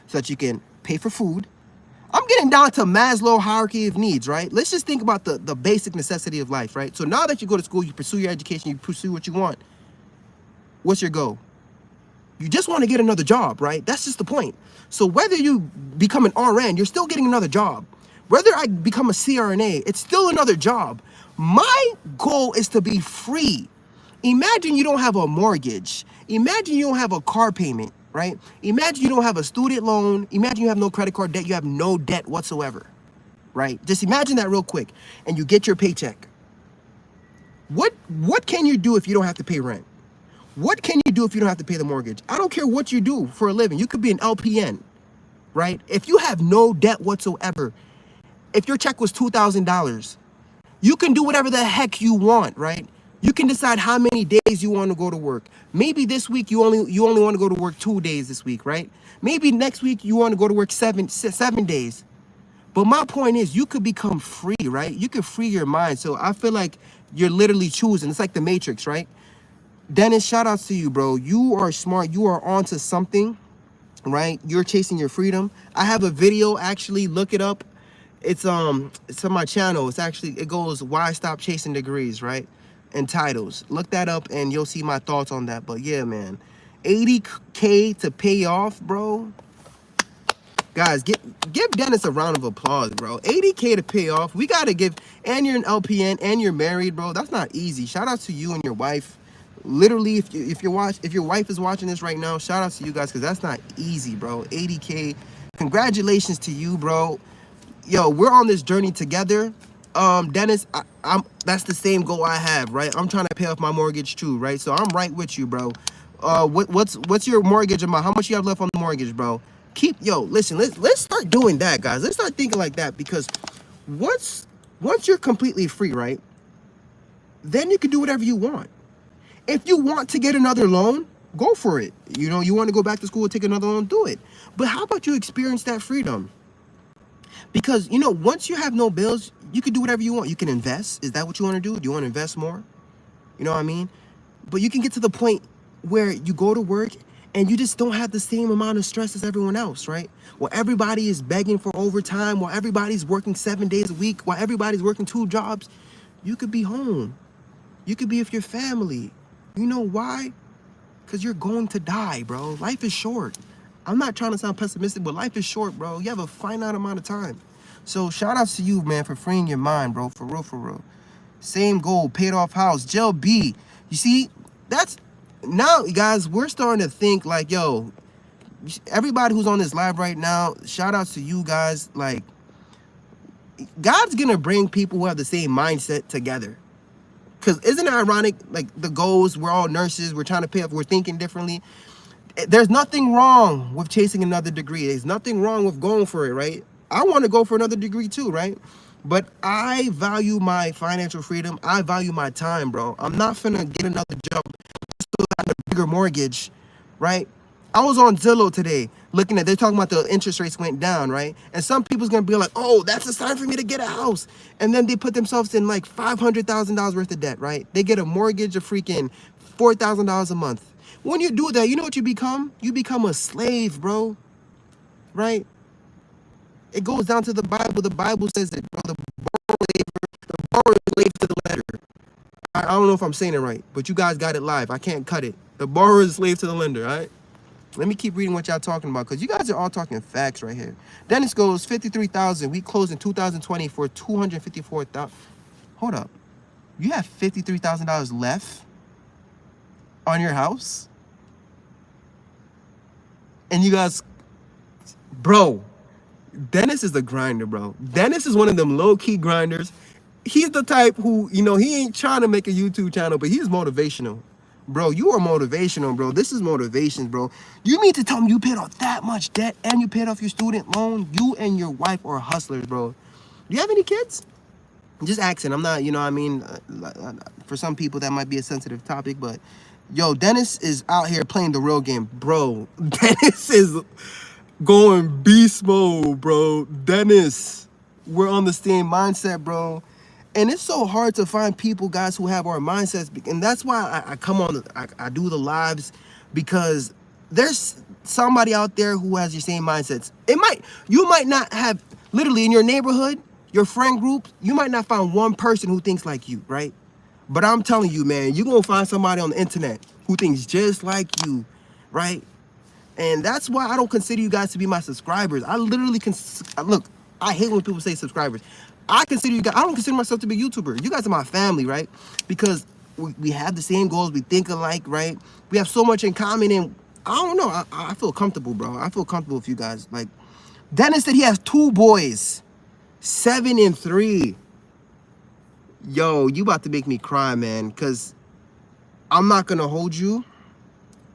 So that you can pay for food. I'm getting down to Maslow hierarchy of needs, right? Let's just think about the basic necessity of life, right? So now that you go to school, you pursue your education, you pursue what you want. What's your goal? You just want to get another job, right? That's just the point. So whether you become an RN, you're still getting another job. Whether I become a CRNA, it's still another job. My goal is to be free. Imagine you don't have a mortgage. Imagine you don't have a car payment, right? Imagine you don't have a student loan. Imagine you have no credit card debt. You have no debt whatsoever, right? Just imagine that real quick, and you get your paycheck. What can you do if you don't have to pay rent? What can you do if you don't have to pay the mortgage? I don't care what you do for a living. You could be an LPN, right? If you have no debt whatsoever, if your check was $2,000, you can do whatever the heck you want, right? You can decide how many days you want to go to work. Maybe this week you only want to go to work 2 days this week, right? Maybe next week you want to go to work seven days. But my point is, you could become free, right? You could free your mind. So I feel like you're literally choosing. It's like the Matrix, right? Dennis, shout outs to you, bro. You are smart. You are onto something, right? You're chasing your freedom. I have a video, actually, look it up. It's on my channel. It goes Why Stop Chasing Degrees, right? And titles. Look that up and you'll see my thoughts on that. But yeah, man. 80K to pay off, bro. Guys, give Dennis a round of applause, bro. 80K to pay off. We gotta give, and you're an LPN and you're married, bro. That's not easy. Shout out to you and your wife. Literally, if your wife is watching this right now, shout out to you guys, because that's not easy, bro. 80K. Congratulations to you, bro. Yo, we're on this journey together. Dennis, that's the same goal I have, right? I'm trying to pay off my mortgage too, right? So I'm right with you, bro. What's your mortgage amount? How much you have left on the mortgage, bro? Listen, let's start doing that, guys. Let's start thinking like that, because what's Once you're completely free, right, then you can do whatever you want. If you want to get another loan, go for it. You know, you want to go back to school and take another loan, do it. But how about you experience that freedom? Because, you know, once you have no bills, you can do whatever you want. You can invest. Is that what you want to do? Do you want to invest more? You know what I mean? But you can get to the point where you go to work and you just don't have the same amount of stress as everyone else, right? While everybody is begging for overtime, while everybody's working 7 days a week, while everybody's working 2 jobs, you could be home. You could be with your family. You know why? Because you're going to die, bro. Life is short. I'm not trying to sound pessimistic, but life is short, bro. You have a finite amount of time. So shout outs to you, man, for freeing your mind, bro. For real, for real. Same goal, paid off house. Jill B. You see, that's now, guys, we're starting to think like, yo, everybody who's on this live right now, shout outs to you guys. Like, God's gonna bring people who have the same mindset together. Because isn't it ironic? Like, the goals, we're all nurses, we're trying to pay off, we're thinking differently. There's nothing wrong with chasing another degree. There's nothing wrong with going for it, right? I want to go for another degree too, right? But I value my financial freedom. I value my time, bro. I'm not finna get another job so I have a bigger mortgage, right? I was on Zillow today looking at, they're talking about the interest rates went down, right? And some people's gonna be like, oh, that's a sign for me to get a house. And then they put themselves in like $500,000 worth of debt, right? They get a mortgage of freaking $4,000 a month. When you do that, you know what you become? You become a slave, bro, right? It goes down to the Bible. The Bible says that, bro, the borrower is slave to the lender. I don't know if I'm saying it right, but you guys got it live. I can't cut it. The borrower is slave to the lender, all right? Let me keep reading what y'all talking about, because you guys are all talking facts right here. Dennis goes, 53,000. We closed in 2020 for 254,000. Hold up. You have $53,000 left on your house? And you guys, bro, Dennis is the grinder, bro. Dennis is one of them low-key grinders. He's the type who, you know, he ain't trying to make a YouTube channel, but he's motivational. Bro, you are motivational, bro. This is motivation, bro. You mean to tell me you paid off that much debt and you paid off your student loan? You and your wife are hustlers, bro. Do you have any kids? Just asking. I'm not, you know what I mean? For some people, that might be a sensitive topic, but yo, Dennis is out here playing the real game. Bro, Dennis is going beast mode, bro. Dennis, we're on the same mindset, bro. And it's so hard to find people, guys, who have our mindsets. And that's why I come on, I do the lives, because there's somebody out there who has your same mindsets. You might not have, literally in your neighborhood, your friend group, you might not find one person who thinks like you, right? But I'm telling you, man, you're going to find somebody on the internet who thinks just like you, right? And that's why I don't consider you guys to be my subscribers. I literally look, I hate when people say subscribers. I don't consider myself to be a YouTuber. You guys are my family, right? Because we have the same goals, we think alike, right? We have so much in common, and I don't know, I feel comfortable, bro. I feel comfortable with you guys. Like, Dennis said he has 2 boys, 7 and 3. Yo, you about to make me cry, man, because I'm not gonna hold you.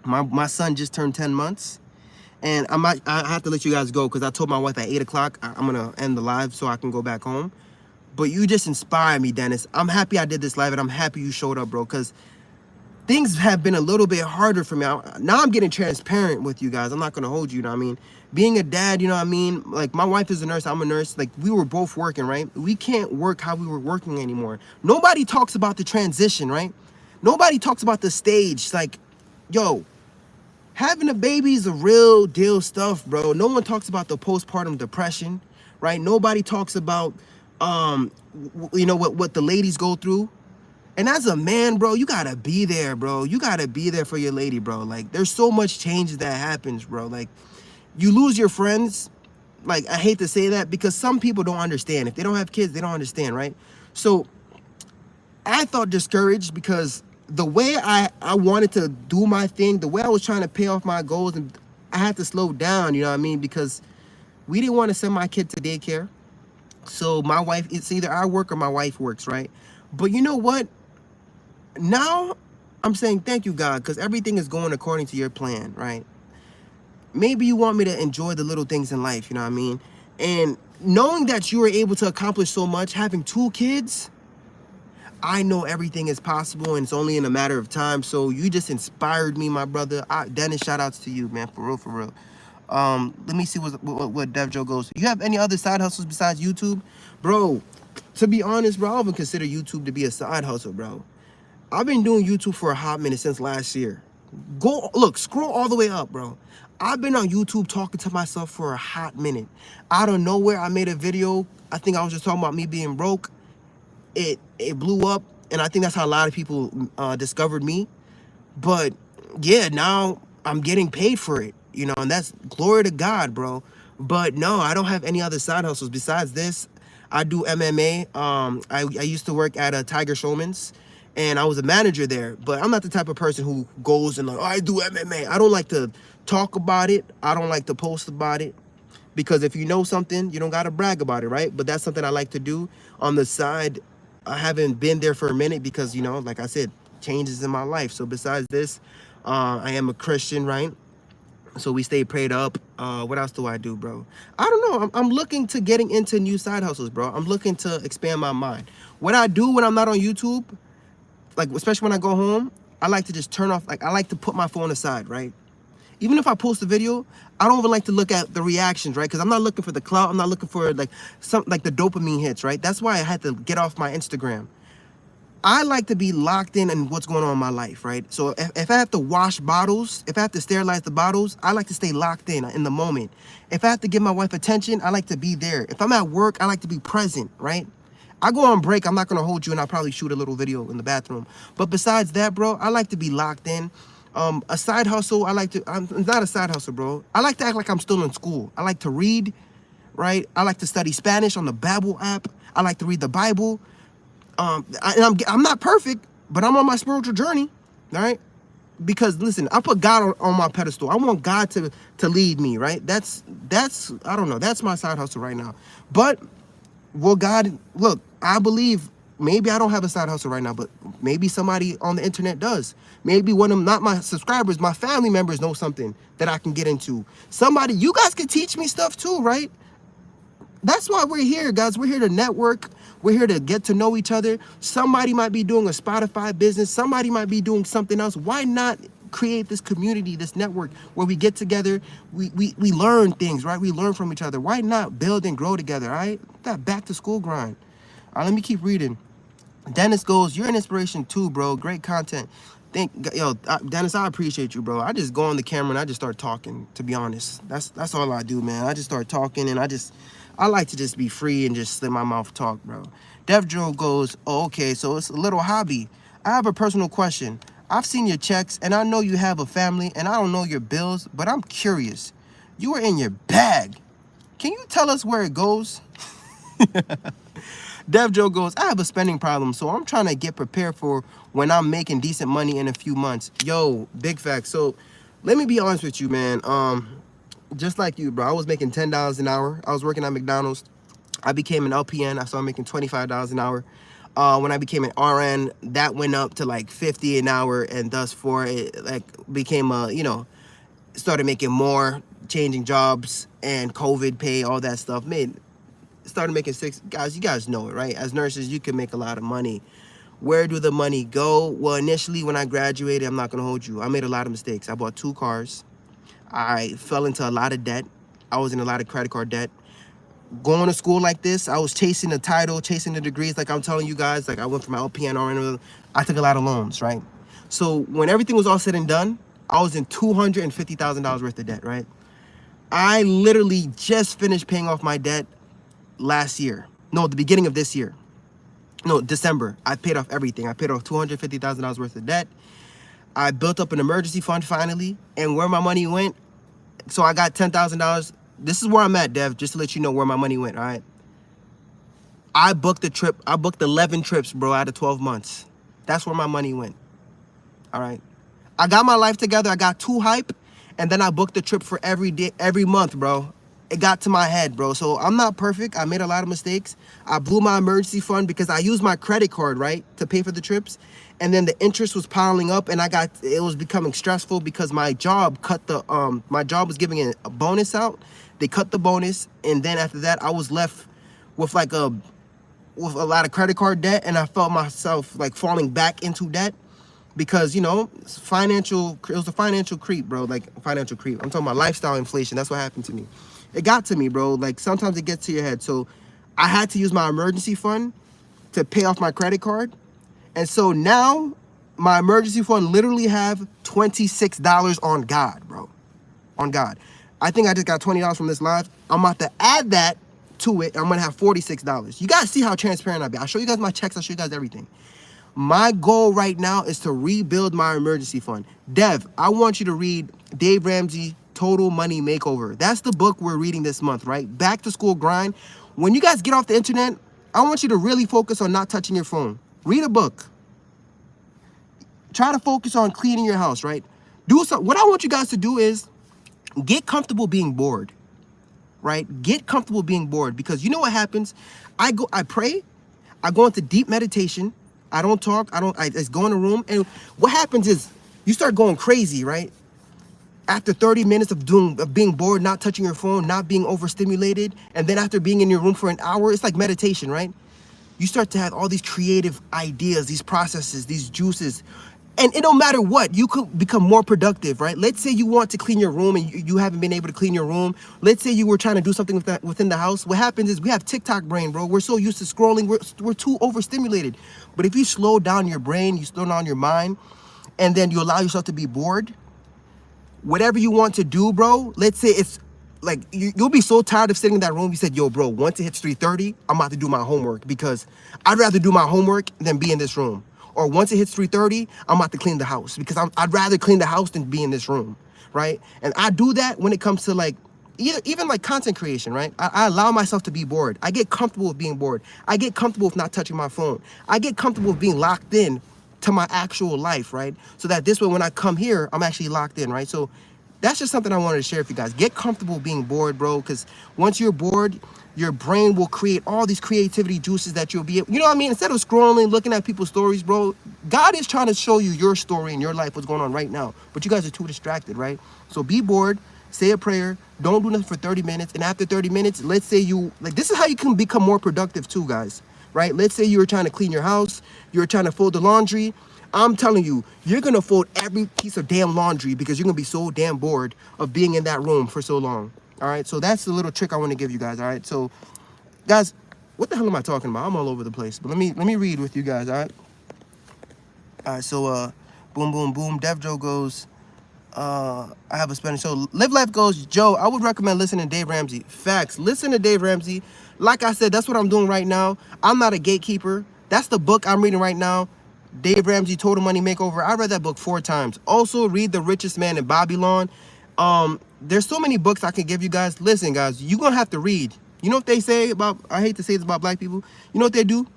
My son just turned 10 months. And I have to let you guys go, because I told my wife at 8 o'clock I'm gonna end the live so I can go back home. But you just inspired me, Dennis. I'm happy I did this live, and I'm happy you showed up, bro, because things have been a little bit harder for me. Now I'm getting transparent with you guys. I'm not gonna hold you, you know what I mean? Being a dad, you know what I mean? Like, my wife is a nurse, I'm a nurse. Like, we were both working, right? We can't work how we were working anymore. Nobody talks about the transition, right? Nobody talks about the stage. Like, yo, having a baby is a real deal stuff, bro. No one talks about the postpartum depression, right? Nobody talks about, you know, what the ladies go through. And as a man, bro, you gotta be there, bro. You gotta be there for your lady, bro. Like, there's so much changes that happens, bro. Like, you lose your friends. Like, I hate to say that, because some people don't understand. If they don't have kids, they don't understand, right? So I felt discouraged, because the way I wanted to do my thing, the way I was trying to pay off my goals, and I had to slow down, you know what I mean? Because we didn't want to send my kid to daycare. So my wife, it's either I work or my wife works, right? But you know what? Now I'm saying thank you, God, because everything is going according to your plan, right? Maybe you want me to enjoy the little things in life, you know what I mean? And knowing that you were able to accomplish so much, having 2 kids, I know everything is possible and it's only in a matter of time. So you just inspired me, my brother. Dennis, shout outs to you, man, for real, for real. Let me see what Dev Joe goes. You have any other side hustles besides YouTube? Bro, to be honest, bro, I don't even consider YouTube to be a side hustle, bro. I've been doing YouTube for a hot minute since last year. Go, look, scroll all the way up, bro. I've been on YouTube talking to myself for a hot minute. Out of nowhere, I made a video. I think I was just talking about me being broke. It blew up, and I think that's how a lot of people discovered me. But yeah, now I'm getting paid for it, you know, and that's glory to God, bro. But no, I don't have any other side hustles besides this. I do MMA. I used to work at a Tiger Showman's, and I was a manager there. But I'm not the type of person who goes and like, oh, I do MMA. I don't like to talk about it. I don't like to post about it. Because if you know something, you don't got to brag about it, right? But that's something I like to do on the side. I haven't been there for a minute because, you know, like I said, changes in my life. So besides this, I am a Christian, right? So we stay prayed up. What else do I do, bro? I don't know. I'm looking to getting into new side hustles, bro. I'm looking to expand my mind. What I do when I'm not on YouTube, like especially when I go home, I like to just turn off. Like I like to put my phone aside, right? Even if I post a video, I don't even like to look at the reactions, right? Because I'm not looking for the clout. I'm not looking for like the dopamine hits, right? That's why I had to get off my Instagram. I like to be locked in what's going on in my life, right? So if I have to wash bottles, if I have to sterilize the bottles, I like to stay locked in the moment. If I have to give my wife attention, I like to be there. If I'm at work, I like to be present, right? I go on break, I'm not gonna hold you, and I'll probably shoot a little video in the bathroom. But besides that, bro, I like to be locked in. A side hustle, I'm not a side hustle, bro. I like to act like I'm still in school. I like to read, right? I like to study Spanish on the Babbel app. I like to read the Bible. I'm not perfect, but I'm on my spiritual journey, right? Because listen, I put God on my pedestal. I want God to lead me, right? That's I don't know. That's my side hustle right now. But will God, look, I believe maybe I don't have a side hustle right now, but maybe somebody on the internet does. Maybe one of them, not my subscribers, my family members know something that I can get into. Somebody, you guys can teach me stuff too, right? That's why we're here, guys. We're here to network. We're here to get to know each other. Somebody might be doing a Spotify business. Somebody might be doing something else. Why not create this community, this network where we get together, we learn things, right? We learn from each other. Why not build and grow together, all right? That back to school grind. All right, let me keep reading. Dennis goes, you're an inspiration too, bro. Great content. Dennis, I appreciate you, bro. I just go on the camera and I just start talking, to be honest. That's all I do, man. I just start talking and I like to just be free and just let my mouth talk, bro. Dev Joe goes, oh, okay, so it's a little hobby. I have a personal question. I've seen your checks and I know you have a family and I don't know your bills, but I'm curious. You were in your bag. Can you tell us where it goes? Dev Joe goes, I have a spending problem, so I'm trying to get prepared for when I'm making decent money in a few months. Yo, big facts. So let me be honest with you, man. Just like you, bro, I was making $10 an hour. I was working at McDonald's. I became an LPN. I started making $25 an hour. When I became an RN, that went up to like $50 an hour, and thus for it like became started making more, changing jobs and COVID pay, all that stuff. Started making guys, you guys know it, right? As nurses, you can make a lot of money. Where do the money go? Well, initially when I graduated, I'm not gonna hold you, I made a lot of mistakes. I bought 2 cars. I fell into a lot of debt. I was in a lot of credit card debt. Going to school like this, I was chasing the title, chasing the degrees, like I'm telling you guys. Like I went from LPN, RN, I took a lot of loans, right? So when everything was all said and done, I was in $250,000 worth of debt, right? I literally just finished paying off my debt last year. No, the beginning of this year. No, December. I paid off everything. I paid off $250,000 worth of debt. I built up an emergency fund finally, and where my money went, so I got $10,000. This is where I'm at, Dev, just to let you know where my money went, all right? I booked a trip. I booked 11 trips, bro, out of 12 months. That's where my money went, all right? I got my life together. I got too hype, and then I booked a trip for every day, every month, bro. It got to my head, bro. So I'm not perfect. I made a lot of mistakes. I blew my emergency fund because I used my credit card, right, to pay for the trips. And then the interest was piling up, and it was becoming stressful because my job my job was giving a bonus out They cut the bonus, and then after that, I was left with like with a lot of credit card debt, and I felt myself like falling back into debt because, you know, it was a financial creep, bro. Like financial creep. I'm talking about lifestyle inflation. That's what happened to me. It got to me, bro. Like sometimes it gets to your head. So I had to use my emergency fund to pay off my credit card. And so now my emergency fund literally have $26 on God, bro. On God. I think I just got $20 from this live. I'm about to add that to it. I'm gonna have $46. You guys see how transparent I be. I'll show you guys my checks. I'll show you guys everything. My goal right now is to rebuild my emergency fund. Dev, I want you to read Dave Ramsey, Total Money Makeover. That's the book we're reading this month, right? Back to school grind. When you guys get off the internet, I want you to really focus on not touching your phone. Read a book. Try to focus on cleaning your house, right? Do something. What I want you guys to do is get comfortable being bored, right? Get comfortable being bored, because you know what happens? I pray, I go into deep meditation. I don't talk. I just go in a room, and what happens is you start going crazy, right? After 30 minutes of being bored, not touching your phone, not being overstimulated, and then after being in your room for an hour, it's like meditation, right? You start to have all these creative ideas, these processes, these juices. And it don't matter what, you could become more productive, right? Let's say you want to clean your room and you haven't been able to clean your room. Let's say you were trying to do something within the house. What happens is we have TikTok brain, bro. We're so used to scrolling. We're too overstimulated. But if you slow down your brain, you slow down your mind, and then you allow yourself to be bored, whatever you want to do, bro, let's say it's like you'll be so tired of sitting in that room. You said, yo, bro, once it hits 3:30, I'm about to do my homework, because I'd rather do my homework than be in this room. Or once it hits 3:30, I'm about to clean the house, because I'd rather clean the house than be in this room, right? And I do that when it comes to like, even like content creation, right? I allow myself to be bored. I get comfortable with being bored. I get comfortable with not touching my phone. I get comfortable with being locked in to my actual life, right? So that this way, when I come here, I'm actually locked in, right? So that's just something I wanted to share with you guys. Get comfortable being bored, bro, because once you're bored, your brain will create all these creativity juices that you'll be able, you know what I mean? Instead of scrolling, looking at people's stories, bro, God is trying to show you your story in your life, what's going on right now. But you guys are too distracted, right? So be bored, say a prayer, don't do nothing for 30 minutes. And after 30 minutes, let's say this is how you can become more productive too, guys, right? Let's say you were trying to clean your house, you were trying to fold the laundry. I'm telling you, you're going to fold every piece of damn laundry because you're going to be so damn bored of being in that room for so long. All right, so that's the little trick I want to give you guys. All right, so guys, what the hell am I talking about? I'm all over the place, but let me read with you guys. All right, so boom, boom, boom. Dev Joe goes, I have a Spanish show. Live Life goes, Joe, I would recommend listening to Dave Ramsey. Facts. Listen to Dave Ramsey. Like I said, that's what I'm doing right now. I'm not a gatekeeper. That's the book I'm reading right now. Dave Ramsey, Total Money Makeover. I read that book 4 times. Also, read The Richest Man in Babylon. There's so many books I can give you guys. Listen, guys, you're going to have to read. You know what they say about, I hate to say this about black people. You know what they do?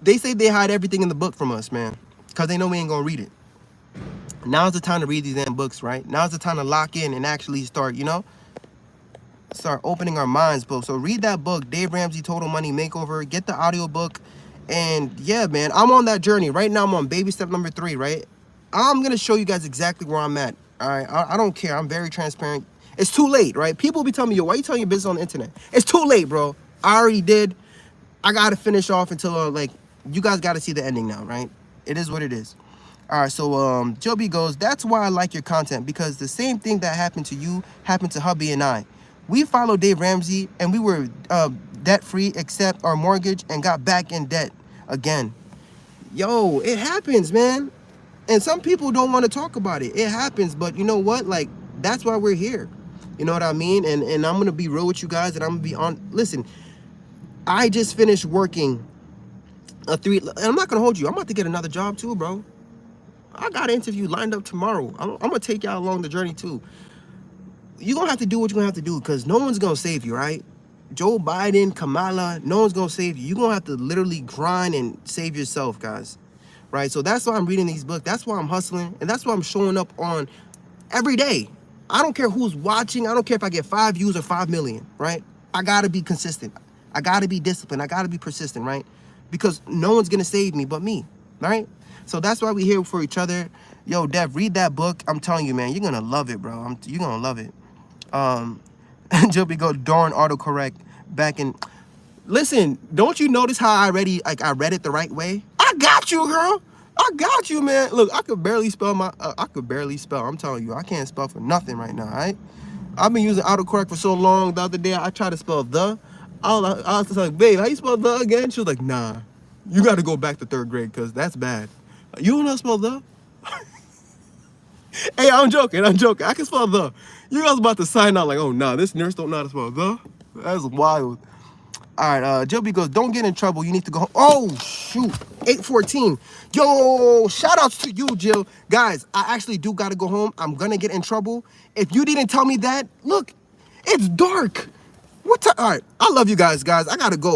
They say they hide everything in the book from us, man, because they know we ain't going to read it. Now's the time to read these damn books, right? Now's the time to lock in and actually start, start opening our minds, bro. So read that book, Dave Ramsey, Total Money Makeover. Get the audio book. And yeah, man, I'm on that journey. Right now, I'm on baby step number 3, right? I'm going to show you guys exactly where I'm at. All right, I don't care. I'm very transparent. It's too late, right? People be telling me, yo, why you telling your business on the internet? It's too late, bro. I already did. I got to finish off until, you guys got to see the ending now, right? It is what it is. All right, so Joe B goes, that's why I like your content, because the same thing that happened to you happened to hubby and I. We followed Dave Ramsey, and we were debt-free except our mortgage and got back in debt again. Yo, it happens, man. And some people don't want to talk about it. It happens, but you know what? Like, that's why we're here. You know what I mean? And I'm going to be real with you guys, and I'm going to be on. Listen, I just finished working and I'm not going to hold you. I'm about to get another job too, bro. I got an interview lined up tomorrow. I'm going to take y'all along the journey too. You're going to have to do what you're going to have to do, because no one's going to save you, right? Joe Biden, Kamala, no one's going to save you. You're going to have to literally grind and save yourself, guys. Right? So that's why I'm reading these books. That's why I'm hustling. And that's why I'm showing up on every day. I don't care who's watching. I don't care if I get 5 views or 5 million, right? I got to be consistent. I got to be disciplined. I got to be persistent, right? Because no one's going to save me but me, right? So that's why we're here for each other. Yo, Dev, read that book. I'm telling you, man, you're going to love it, bro. You're going to love it. And Joby go, darn autocorrect back in. Listen, don't you notice how I read it the right way? I got you, girl. I got you, man. Look, I could barely spell I'm telling you, I can't spell for nothing right now, all right? I've been using autocorrect for so long. The other day, I tried to spell the. I was like, babe, how you spell the again? She was like, nah, you got to go back to 3rd grade because that's bad. You don't know how to spell the? Hey, I'm joking. I can spell the. You guys about to sign out like, oh, nah, this nurse don't know how to spell the? That's wild. All right, Joby goes, don't get in trouble. You need to go home. Oh, shoot. 8:14. Yo, shout outs to you, Jill. Guys, I actually do got to go home. I'm going to get in trouble. If you didn't tell me that, look, it's dark. All right, I love you guys. I got to go.